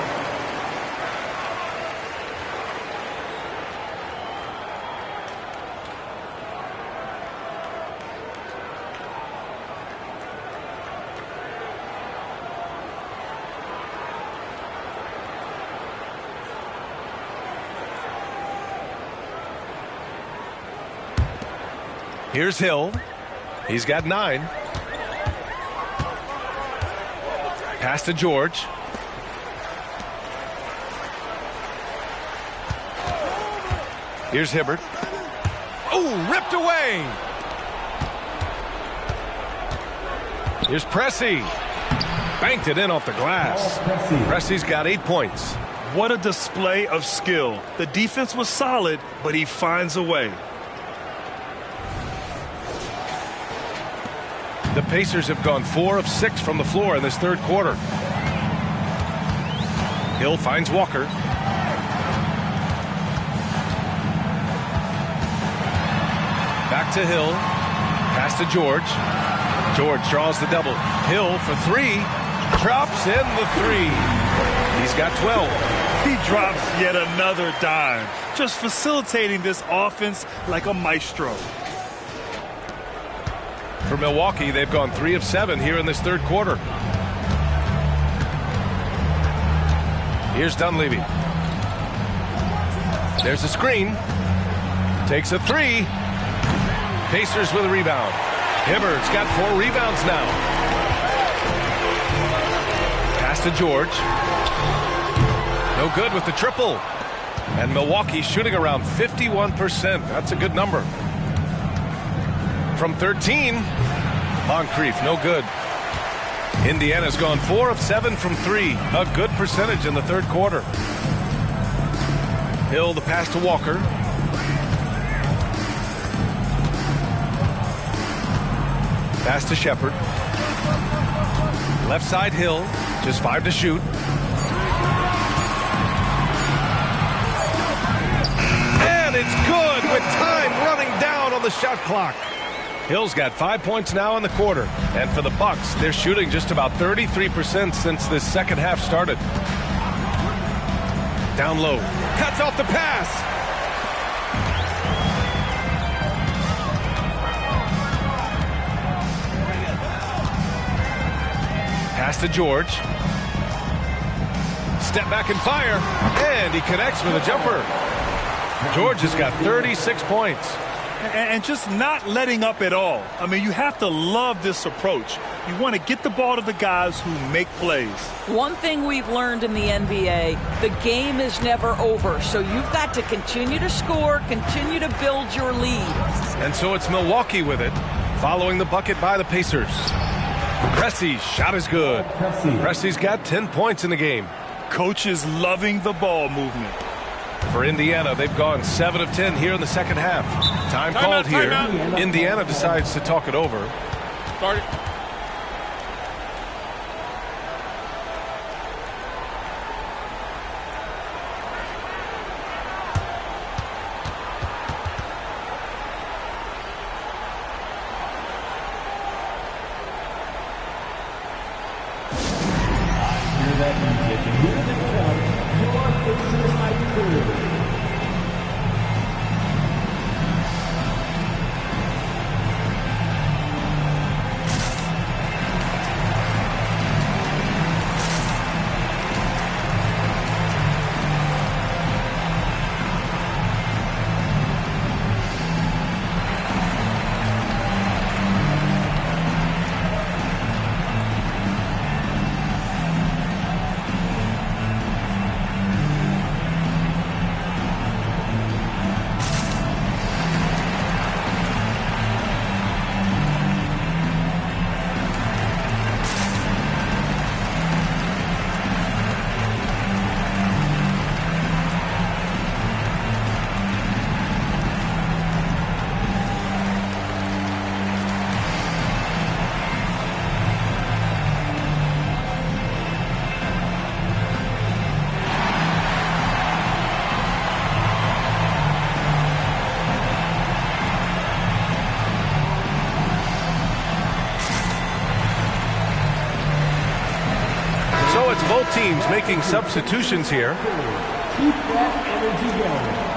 Here's Hill. He's got 9. Pass to George. Here's Hibbert. Oh, ripped away. Here's Pressey. Banked it in off the glass. Pressey's got 8 points. What a display of skill. The defense was solid, but he finds a way. The Pacers have gone 4 of 6 from the floor in this third quarter. Hill finds Walker. Back to Hill. Pass to George. George draws the double. Hill for 3. Drops in the 3. He's got 12. He drops yet another dime. Just facilitating this offense like a maestro. For Milwaukee, they've gone 3 of 7 here in this third quarter. Here's Dunleavy. There's a screen. Takes a 3. Pacers with a rebound. Hibbert's got 4 rebounds now. Pass to George. No good with the triple. And Milwaukee shooting around 51%. That's a good number. From 13, Moncrief, no good. Indiana's gone 4 of 7 from 3. A good percentage in the third quarter. Hill, the pass to Walker. Pass to Shepherd. Left side Hill, just 5 to shoot. And it's good with time running down on the shot clock. Hill's got 5 points now in the quarter. And for the Bucks, they're shooting just about 33% since this second half started. Down low. Cuts off the pass. Pass to George. Step back and fire. And he connects with a jumper. George has got 36 points. And just not letting up at all. I mean, you have to love this approach. You want to get the ball to the guys who make plays. One thing we've learned in the NBA, the game is never over. So you've got to continue to score, continue to build your lead. And so it's Milwaukee with it, following the bucket by the Pacers. Pressey's shot is good. Pressey's got 10 points in the game. Coach is loving the ball movement. For Indiana, they've gone 7 of 10 here in the second half. Time called here. Indiana decides to talk it over. Start it. Both teams making substitutions here. Keep that energy going.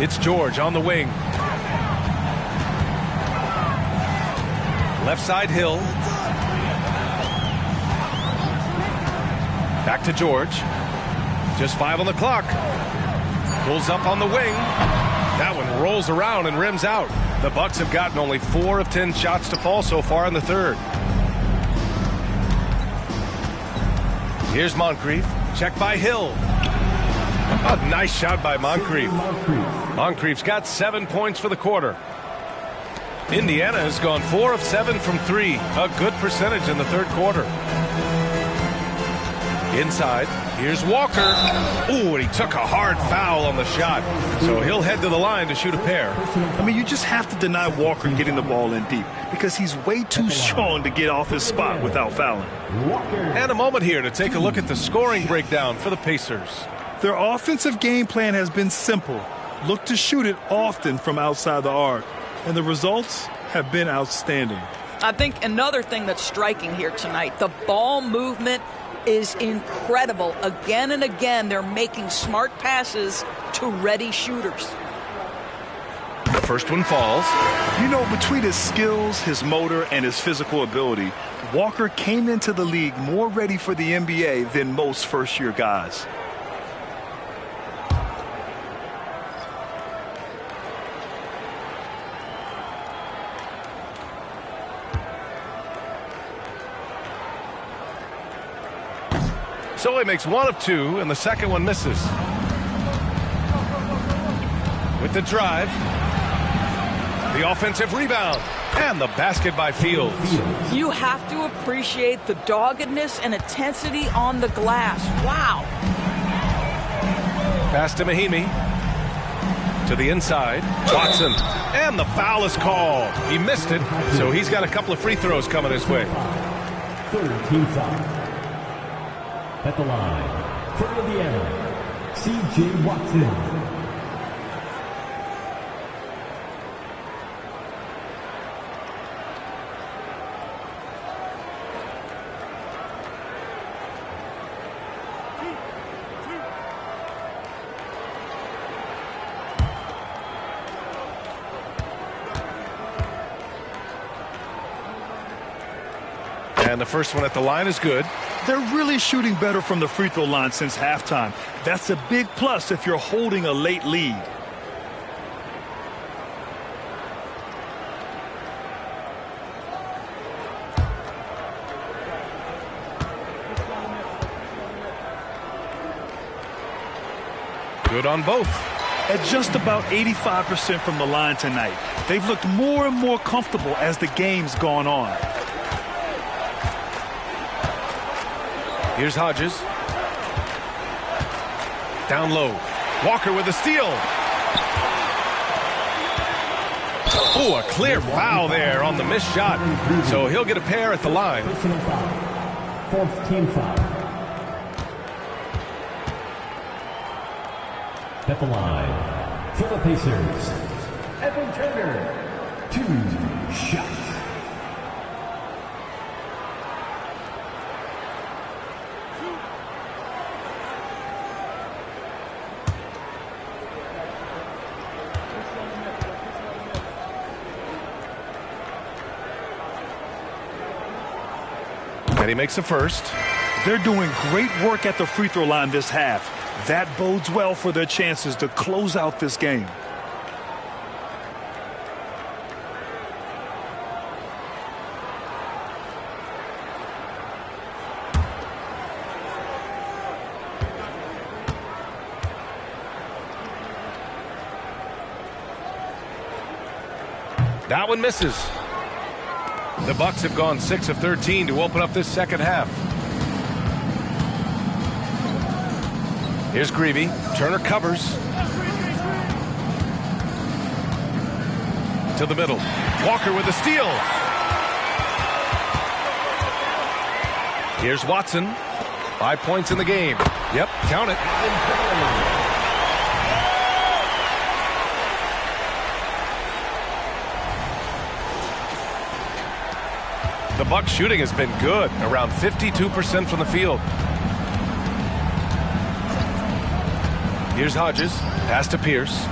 It's George on the wing. Left side Hill. Back to George. Just 5 on the clock. Pulls up on the wing. That one rolls around and rims out. The Bucks have gotten only 4 of 10 shots to fall so far in the third. Here's Moncrief. Check by Hill. A nice shot by Moncrief. Moncrief's got 7 points for the quarter. Indiana has gone 4 of 7 from 3. A good percentage in the third quarter. Inside, Here's Walker. Ooh, and he took a hard foul on the shot. So he'll head to the line to shoot a pair. I mean, you just have to deny Walker getting the ball in deep because he's way too strong to get off his spot without fouling. And a moment here to take a look at the scoring breakdown for the Pacers. Their offensive game plan has been simple. Look to shoot it often from outside the arc. And the results have been outstanding. I think another thing that's striking here tonight, the ball movement is incredible. Again and again, they're making smart passes to ready shooters. The first one falls. You know, between his skills, his motor, and his physical ability, Walker came into the league more ready for the NBA than most first-year guys. So he makes one of two, and the second one misses. With the drive, the offensive rebound, and the basket by Fields. You have to appreciate the doggedness and intensity on the glass. Wow. Pass to Mahimi. To the inside, Watson. And the foul is called. He missed it, so he's got a couple of free throws coming his way. Third team foul. At the line, for Indiana, C.J. Watson. And the first one at the line is good. They're really shooting better from the free throw line since halftime. That's a big plus if you're holding a late lead. Good on both. At just about 85% from the line tonight, they've looked more and more comfortable as the game's gone on. Here's Hodges. Down low. Walker with a steal. Oh, a clear foul there on the missed shot. So he'll get a pair at the line. Fourth team foul. At the line, for the Pacers, Evan Turner, 2 shots. And he makes the first. They're doing great work at the free throw line this half. That bodes well for their chances to close out this game. That one misses. The Bucks have gone 6 of 13 to open up this second half. Here's Greavy. Turner covers. To the middle. Walker with the steal. Here's Watson. 5 points in the game. Yep, count it. The Bucks shooting has been good, around 52% from the field. Here's Hodges, pass to Pierce.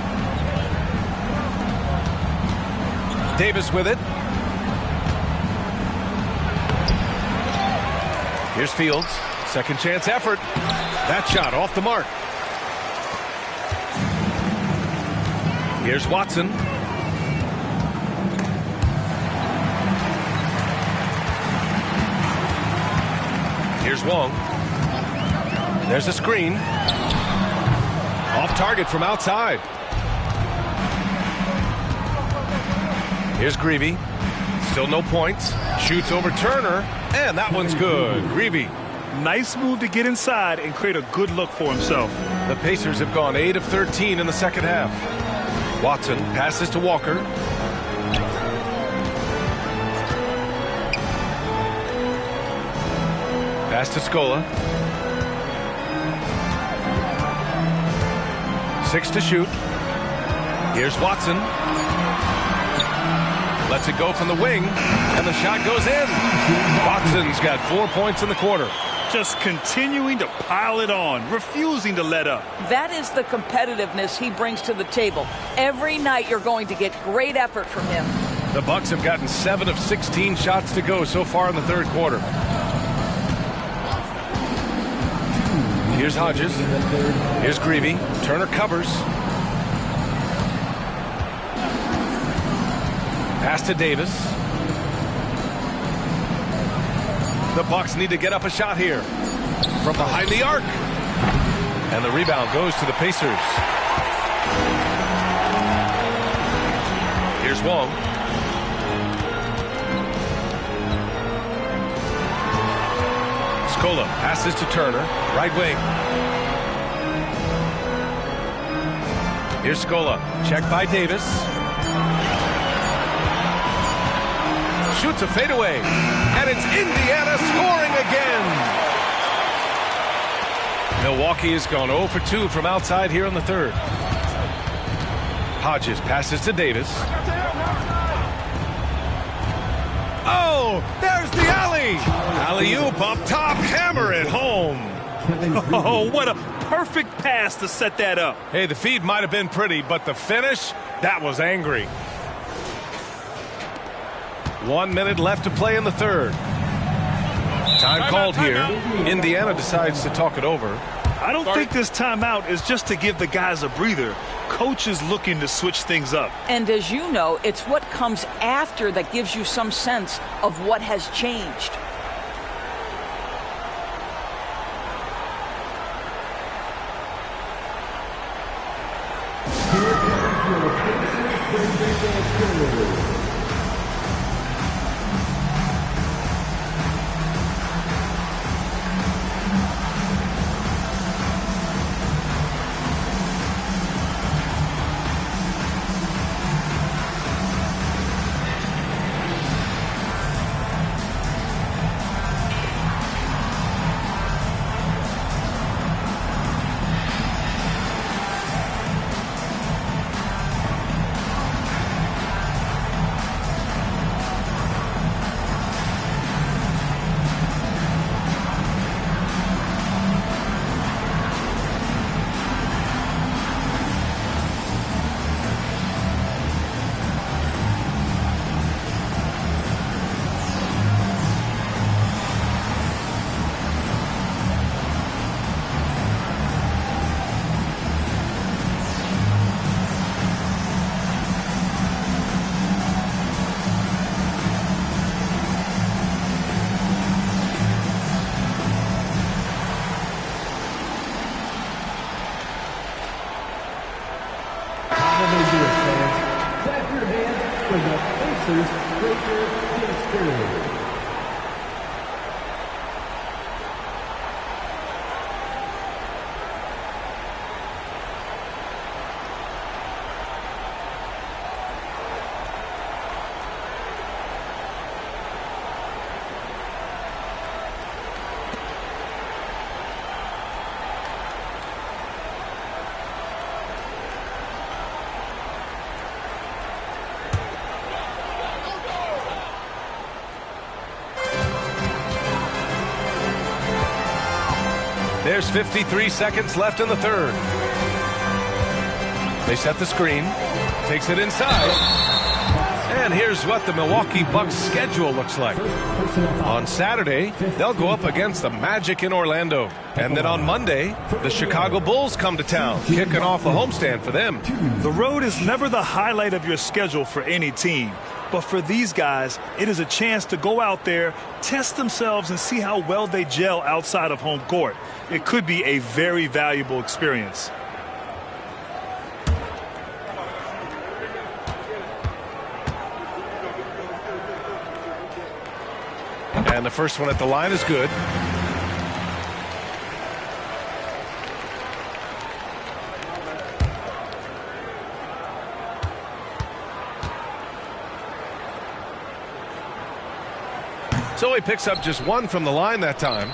Davis with it. Here's Fields, second chance effort. That shot off the mark. Here's Watson. Here's Wong. There's a screen. Off target from outside. Here's Greavy. Still no points. Shoots over Turner. And that one's good. Greavy Nice move to get inside and create a good look for himself. The Pacers have gone 8 of 13 in the second half. Watson passes to Walker. Pass to Scola. 6 to shoot. Here's Watson. Lets it go from the wing, and the shot goes in. Watson's got 4 points in the quarter. Just continuing to pile it on, refusing to let up. That is the competitiveness he brings to the table. Every night you're going to get great effort from him. The Bucks have gotten 7 of 16 shots to go so far in the third quarter. Here's Hodges. Here's Greavy. Turner covers. Pass to Davis. The Bucks need to get up a shot here from behind the arc. And the rebound goes to the Pacers. Here's Wong. Scola passes to Turner, right wing. Here's Scola, checked by Davis. Shoots a fadeaway, and it's Indiana scoring again. Milwaukee has gone 0 for 2 from outside here in the third. Hodges passes to Davis. Oh, there's the alley. Alley-oop up top, hammer it home. Oh, what a perfect pass to set that up. Hey, the feed might have been pretty, but the finish, that was angry. 1 minute left to play in the third. Time called here. Indiana decides to talk it over. I don't think this timeout is just to give the guys a breather. Coach is looking to switch things up. And as you know, it's what comes after that gives you some sense of what has changed. There's 53 seconds left in the third. They set the screen, takes it inside, and here's what the Milwaukee Bucks schedule looks like. On Saturday, they'll go up against the Magic in Orlando. And then on Monday, the Chicago Bulls come to town, kicking off a homestand for them. The road is never the highlight of your schedule for any team. But for these guys, it is a chance to go out there, test themselves, and see how well they gel outside of home court. It could be a very valuable experience. And the first one at the line is good. So he picks up just one from the line that time.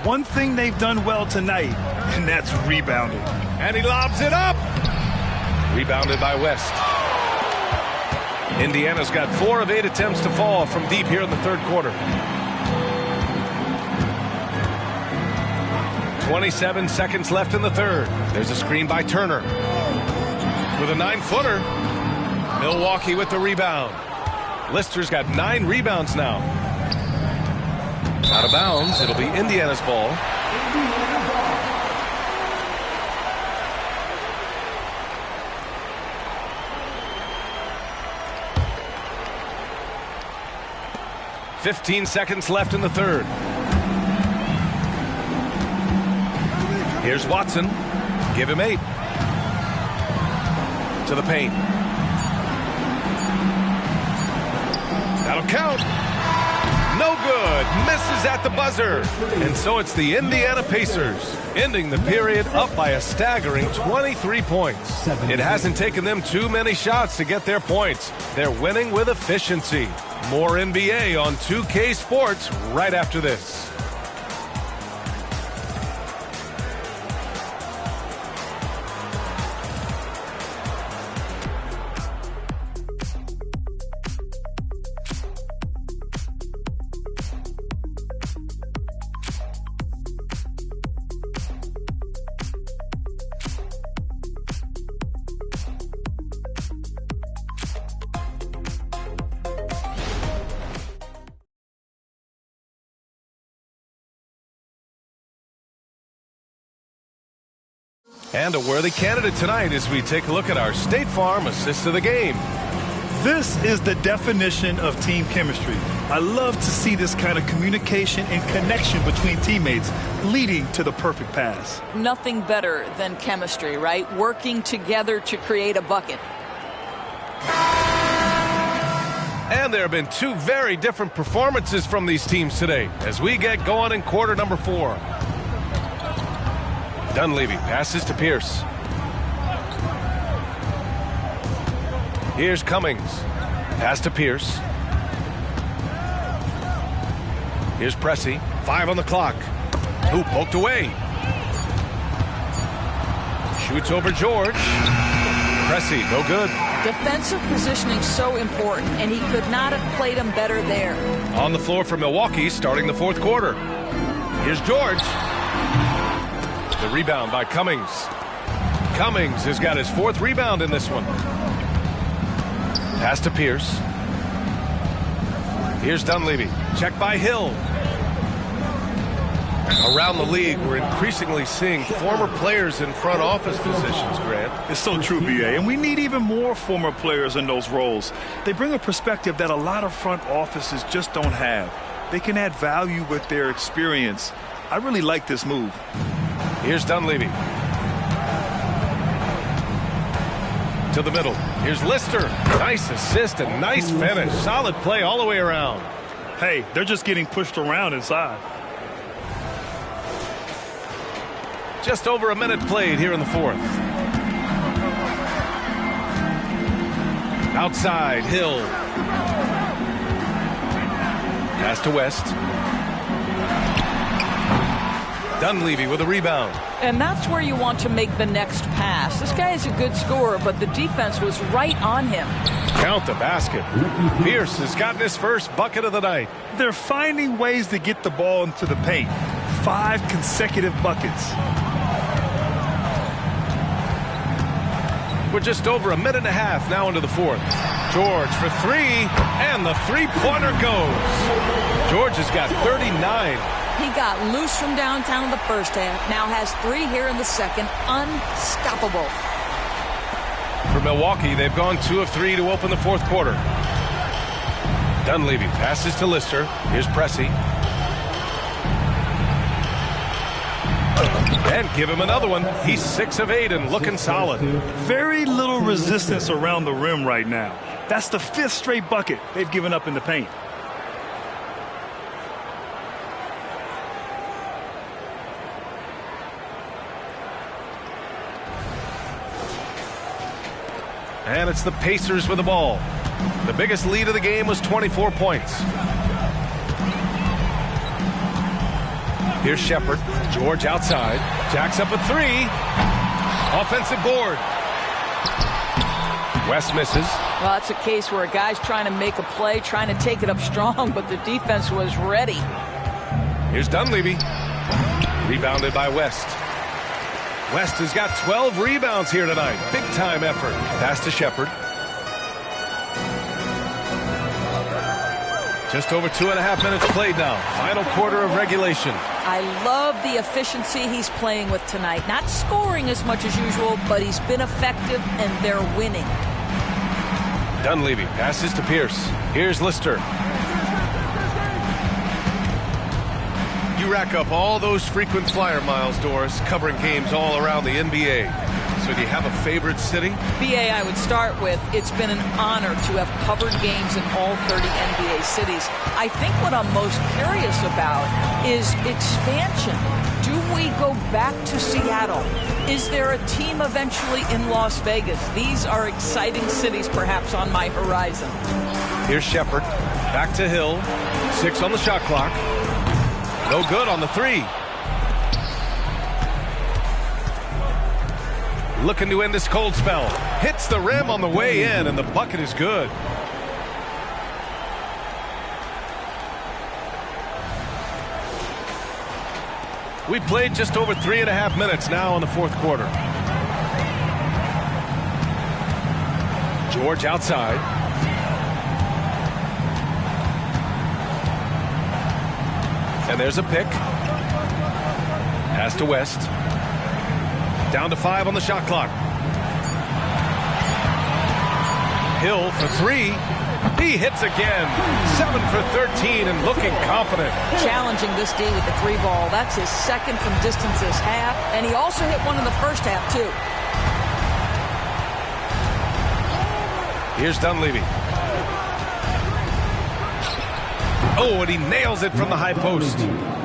One thing they've done well tonight, and that's rebounding. And he lobs it up. Rebounded by West. Indiana's got 4 of 8 attempts to fall from deep here in the third quarter. 27 seconds left in the third. There's a screen by Turner. With a 9-footer. Milwaukee with the rebound. Lister's got 9 rebounds now. Out of bounds. It'll be Indiana's ball. .15 seconds left in the third. Here's Watson. Give him 8. To the paint. That'll count. No good. Misses at the buzzer. And so it's the Indiana Pacers ending the period up by a staggering 23 points. It hasn't taken them too many shots to get their points. They're winning with efficiency. More NBA on 2K Sports right after this. And a worthy candidate tonight as we take a look at our State Farm assist of the game. This is the definition of team chemistry. I love to see this kind of communication and connection between teammates leading to the perfect pass. Nothing better than chemistry, right? Working together to create a bucket. And there have been 2 very different performances from these teams today as we get going in quarter number 4. Dunleavy passes to Pierce. Here's Cummings. Pass to Pierce. Here's Pressey. 5 on the clock. Who poked away. Shoots over George. Pressey, no good. Defensive positioning so important, and he could not have played him better there. On the floor for Milwaukee starting the fourth quarter. Here's George. The rebound by Cummings. Cummings has got his 4th rebound in this one. Pass to Pierce. Here's Dunleavy. Check by Hill. Around the league, we're increasingly seeing former players in front office positions, Grant. It's so true, B.A., and we need even more former players in those roles. They bring a perspective that a lot of front offices just don't have. They can add value with their experience. I really like this move. Here's Dunleavy. To the middle. Here's Lister. Nice assist and nice finish. Solid play all the way around. Hey, they're just getting pushed around inside. Just over a minute played here in the fourth. Outside, Hill. Pass to West. Dunleavy with a rebound. And that's where you want to make the next pass. This guy is a good scorer, but the defense was right on him. Count the basket. Pierce has gotten his first bucket of the night. They're finding ways to get the ball into the paint. 5 consecutive buckets. We're just over a minute and a half now into the fourth. George for 3, and the three-pointer goes. George has got 39. He got loose from downtown in the first half. Now has 3 here in the second. Unstoppable. For Milwaukee, they've gone 2 of 3 to open the fourth quarter. Dunleavy passes to Lister. Here's Pressey. And give him another one. He's 6 of 8 and looking solid. Very little resistance around the rim right now. That's the 5th straight bucket they've given up in the paint. And it's the Pacers with the ball. The biggest lead of the game was 24 points. Here's Shepard. George outside. Jacks up a three. Offensive board. West misses. Well, that's a case where a guy's trying to make a play, trying to take it up strong, but the defense was ready. Here's Dunleavy. Rebounded by West. West has got 12 rebounds here tonight. Big time effort. Pass to Shepard. Just over 2.5 minutes played now. Final quarter of regulation. I love the efficiency he's playing with tonight. Not scoring as much as usual, but he's been effective and they're winning. Dunleavy passes to Pierce. Here's Lister. You rack up all those frequent flyer miles, Doris, covering games all around the NBA. So do you have a favorite city? BA, I would start with, it's been an honor to have covered games in all 30 NBA cities. I think what I'm most curious about is expansion. Do we go back to Seattle? Is there a team eventually in Las Vegas? These are exciting cities perhaps on my horizon. Here's Shepard. Back to Hill. 6 on the shot clock. No good on the three. Looking to end this cold spell. Hits the rim on the way in, and the bucket is good. We played just over 3.5 minutes now in the fourth quarter. George outside. And there's a pick. Pass to West. Down to 5 on the shot clock. Hill for 3. He hits again. 7 for 13 and looking confident. Challenging this D with the 3 ball. That's his second from distance this half. And he also hit one in the first half, too. Here's Dunleavy. Oh, and he nails it from the high post.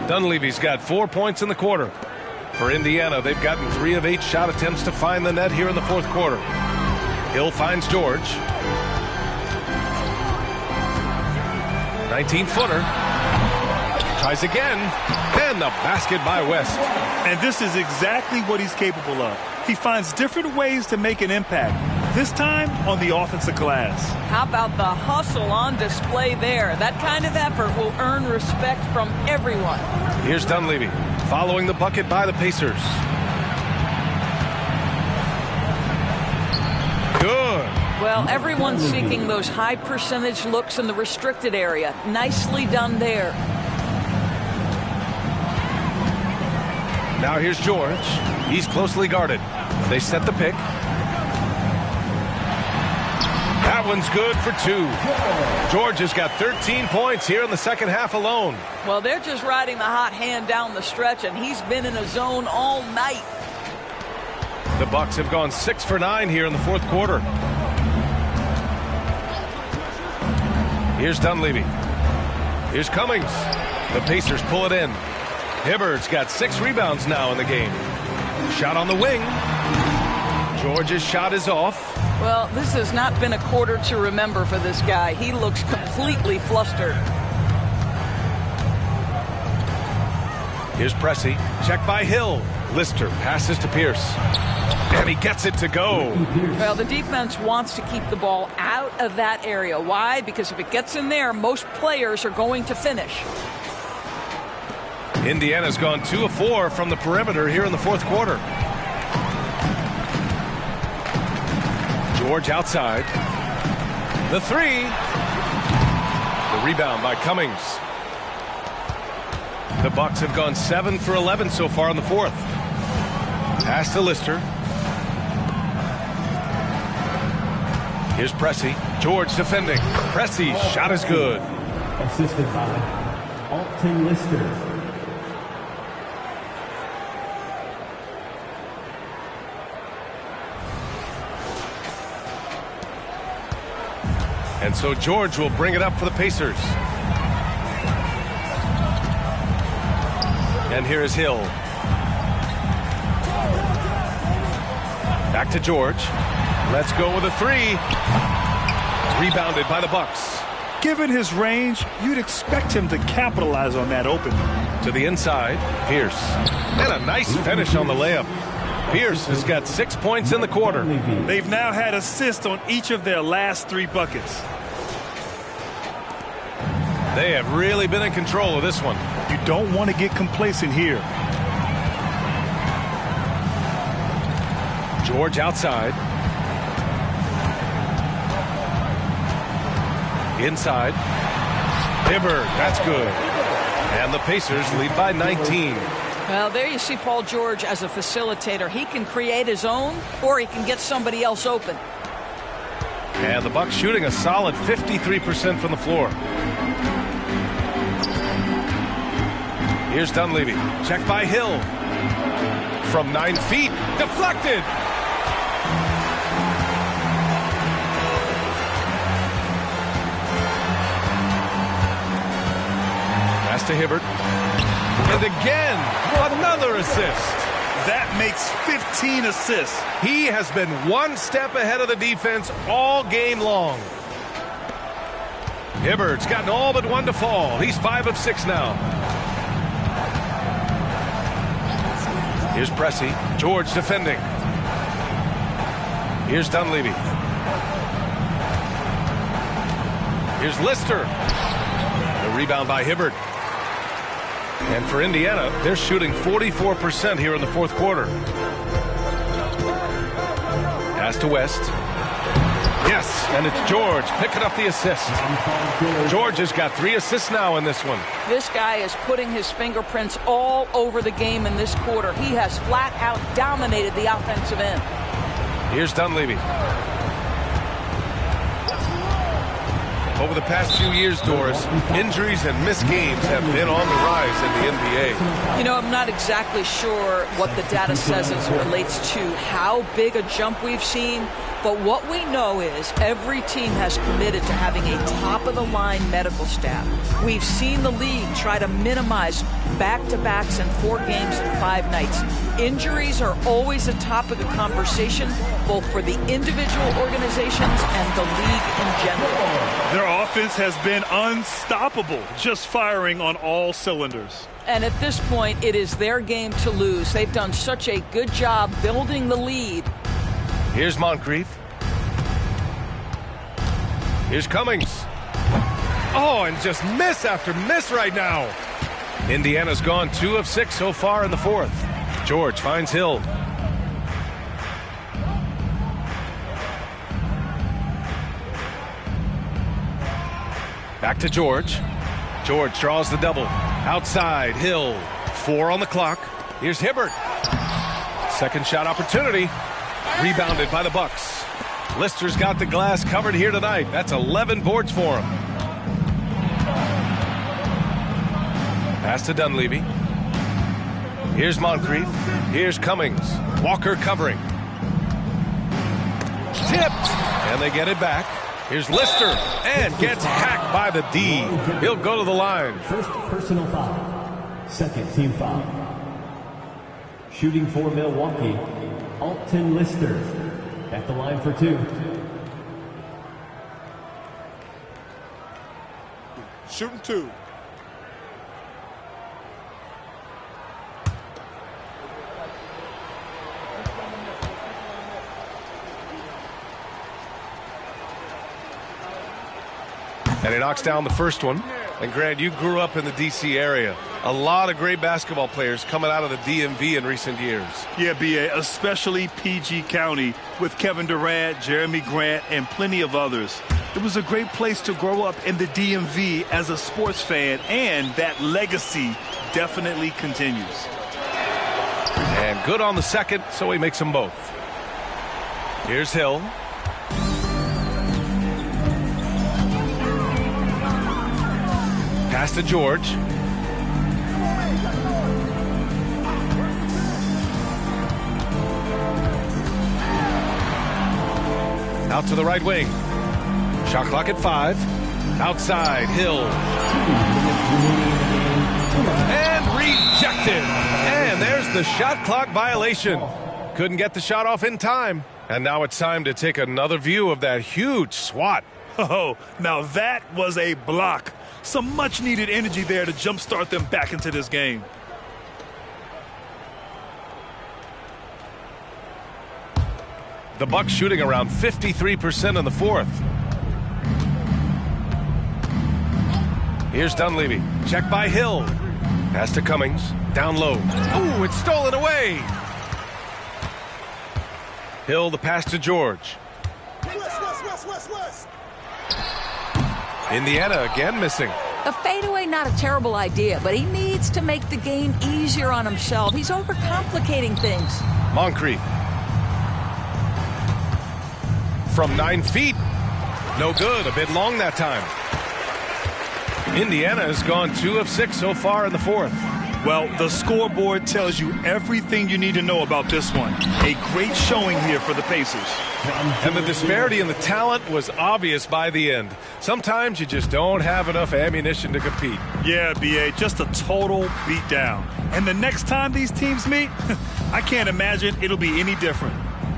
Dunleavy's got 4 points in the quarter. For Indiana, they've gotten 3 of 8 shot attempts to find the net here in the fourth quarter. Hill finds George. 19-footer. Tries again. And the basket by West. And this is exactly what he's capable of. He finds different ways to make an impact. This time on the offensive glass. How about the hustle on display there? That kind of effort will earn respect from everyone. Here's Dunleavy following the bucket by the Pacers. Good. Well, everyone's seeking those high percentage looks in the restricted area. Nicely done there. Now here's George. He's closely guarded. They set the pick. That one's good for 2. George has got 13 points here in the second half alone. Well, they're just riding the hot hand down the stretch, and he's been in a zone all night. The Bucks have gone 6 for 9 here in the fourth quarter. Here's Dunleavy. Here's Cummings. The Pacers pull it in. Hibbard's got 6 rebounds now in the game. Shot on the wing. George's shot is off. Well, this has not been a quarter to remember for this guy. He looks completely flustered. Here's Pressey. Check by Hill. Lister passes to Pierce. And he gets it to go. Well, the defense wants to keep the ball out of that area. Why? Because if it gets in there, most players are going to finish. Indiana's gone 2 of 4 from the perimeter here in the fourth quarter. George outside. The 3. The rebound by Cummings. The Bucks have gone 7 for 11 so far in the fourth. Pass to Lister. Here's Pressey. George defending. Pressey's shot is good. Assisted by Alton Lister. And so George will bring it up for the Pacers. And here is Hill. Back to George. Let's go with a 3. Rebounded by the Bucks. Given his range, you'd expect him to capitalize on that opening. To the inside, Pierce. And a nice finish on the layup. Pierce has got 6 points in the quarter. They've now had assists on each of their last 3 buckets. They have really been in control of this one. You don't want to get complacent here. George outside. Inside. Hibbert, that's good. And the Pacers lead by 19. Well, there you see Paul George as a facilitator. He can create his own, or he can get somebody else open. And the Bucks shooting a solid 53% from the floor. Here's Dunleavy. Check by Hill. From 9 feet. Deflected. Pass to Hibbert. And again, another assist. That makes 15 assists. He has been one step ahead of the defense all game long. Hibbert's gotten all but one to fall. He's 5 of 6 now. Here's Pressey. George defending. Here's Dunleavy. Here's Lister. The rebound by Hibbert. And for Indiana, they're shooting 44% here in the fourth quarter. Pass to West. Yes, and it's George picking up the assist. George has got 3 assists now in this one. This guy is putting his fingerprints all over the game in this quarter. He has flat out dominated the offensive end. Here's Dunleavy. Over the past few years, Doris, injuries and missed games have been on the rise in the NBA. You know, I'm not exactly sure what the data says as it relates to how big a jump we've seen, but what we know is every team has committed to having a top-of-the-line medical staff. We've seen the league try to minimize back-to-backs in 4 games and 5 nights. Injuries are always a topic of conversation, both for the individual organizations and the league in general. Their offense has been unstoppable, just firing on all cylinders. And at this point, it is their game to lose. They've done such a good job building the lead. Here's Moncrief. Here's Cummings. Oh, and just miss after miss right now. Indiana's gone 2 of 6 so far in the fourth. George finds Hill. Back to George. George draws the double. Outside, Hill. 4 on the clock. Here's Hibbert. Second shot opportunity. Rebounded by the Bucks. Lister's got the glass covered here tonight. That's 11 boards for him. Pass to Dunleavy. Here's Moncrief. Here's Cummings. Walker covering. Tipped. And they get it back. Here's Lister. And gets hacked by the D. He'll go to the line. First personal foul. Second team foul. Shooting for Milwaukee, Alton Lister. At the line for 2. Shooting 2. And he knocks down the first one. And Grant, you grew up in the D.C. area. A lot of great basketball players coming out of the DMV in recent years. Yeah, B.A., especially PG County with Kevin Durant, Jeremy Grant, and plenty of others. It was a great place to grow up in the DMV as a sports fan, and that legacy definitely continues. And good on the second, so he makes them both. Here's Hill. Pass to George. Out to the right wing. Shot clock at 5. Outside, Hill. And rejected. And there's the shot clock violation. Couldn't get the shot off in time. And now it's time to take another view of that huge swat. Oh, now that was a block. Some much-needed energy there to jumpstart them back into this game. The Bucks shooting around 53% in the fourth. Here's Dunleavy. Check by Hill. Pass to Cummings. Down low. Ooh, it's stolen away. Hill, the pass to George. Indiana again missing. A fadeaway, not a terrible idea, but he needs to make the game easier on himself. He's overcomplicating things. Moncrief. From 9 feet. No good. A bit long that time. Indiana has gone 2 of 6 so far in the fourth. Well, the scoreboard tells you everything you need to know about this one. A great showing here for the Pacers. And the disparity in the talent was obvious by the end. Sometimes you just don't have enough ammunition to compete. Yeah, B.A., just a total beatdown. And the next time these teams meet, I can't imagine it'll be any different.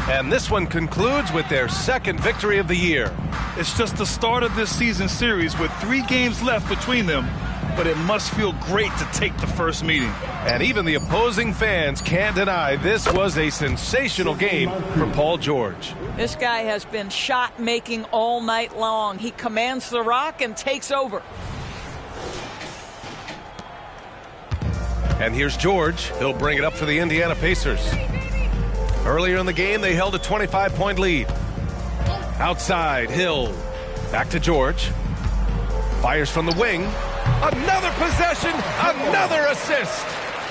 And this one concludes with their second victory of the year. It's just the start of this season series with 3 games left between them, but it must feel great to take the first meeting. And even the opposing fans can't deny this was a sensational game for Paul George. This guy has been shot-making all night long. He commands the rock and takes over. And here's George. He'll bring it up for the Indiana Pacers. Earlier in the game, they held a 25-point lead. Outside, Hill. Back to George. Fires from the wing. Another possession, another assist.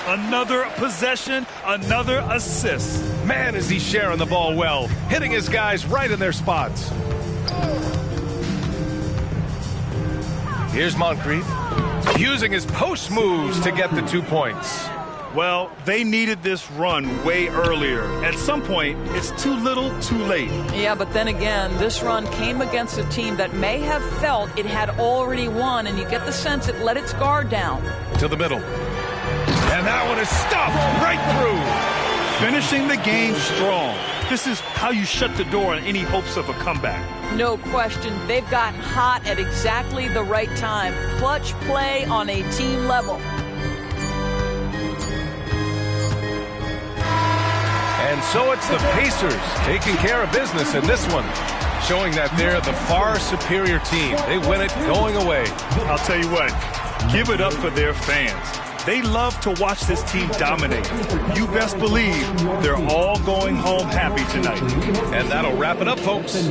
Another possession, another assist. Man, is he sharing the ball well, hitting his guys right in their spots. Here's Moncrief, using his post moves to get the 2 points. Well, they needed this run way earlier. At some point, it's too little, too late. Yeah, but then again, this run came against a team that may have felt it had already won, and you get the sense it let its guard down. To the middle. And that one is stuffed right through. Finishing the game strong. This is how you shut the door on any hopes of a comeback. No question. They've gotten hot at exactly the right time. Clutch play on a team level. And so it's the Pacers taking care of business in this one, showing that they're the far superior team. They win it going away. I'll tell you what, give it up for their fans. They love to watch this team dominate. You best believe they're all going home happy tonight. And that'll wrap it up, folks.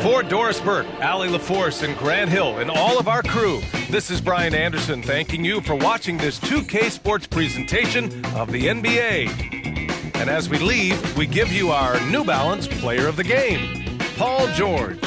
For Doris Burke, Allie LaForce, and Grant Hill, and all of our crew, this is Brian Anderson thanking you for watching this 2K Sports presentation of the NBA. And as we leave, we give you our New Balance Player of the Game, Paul George.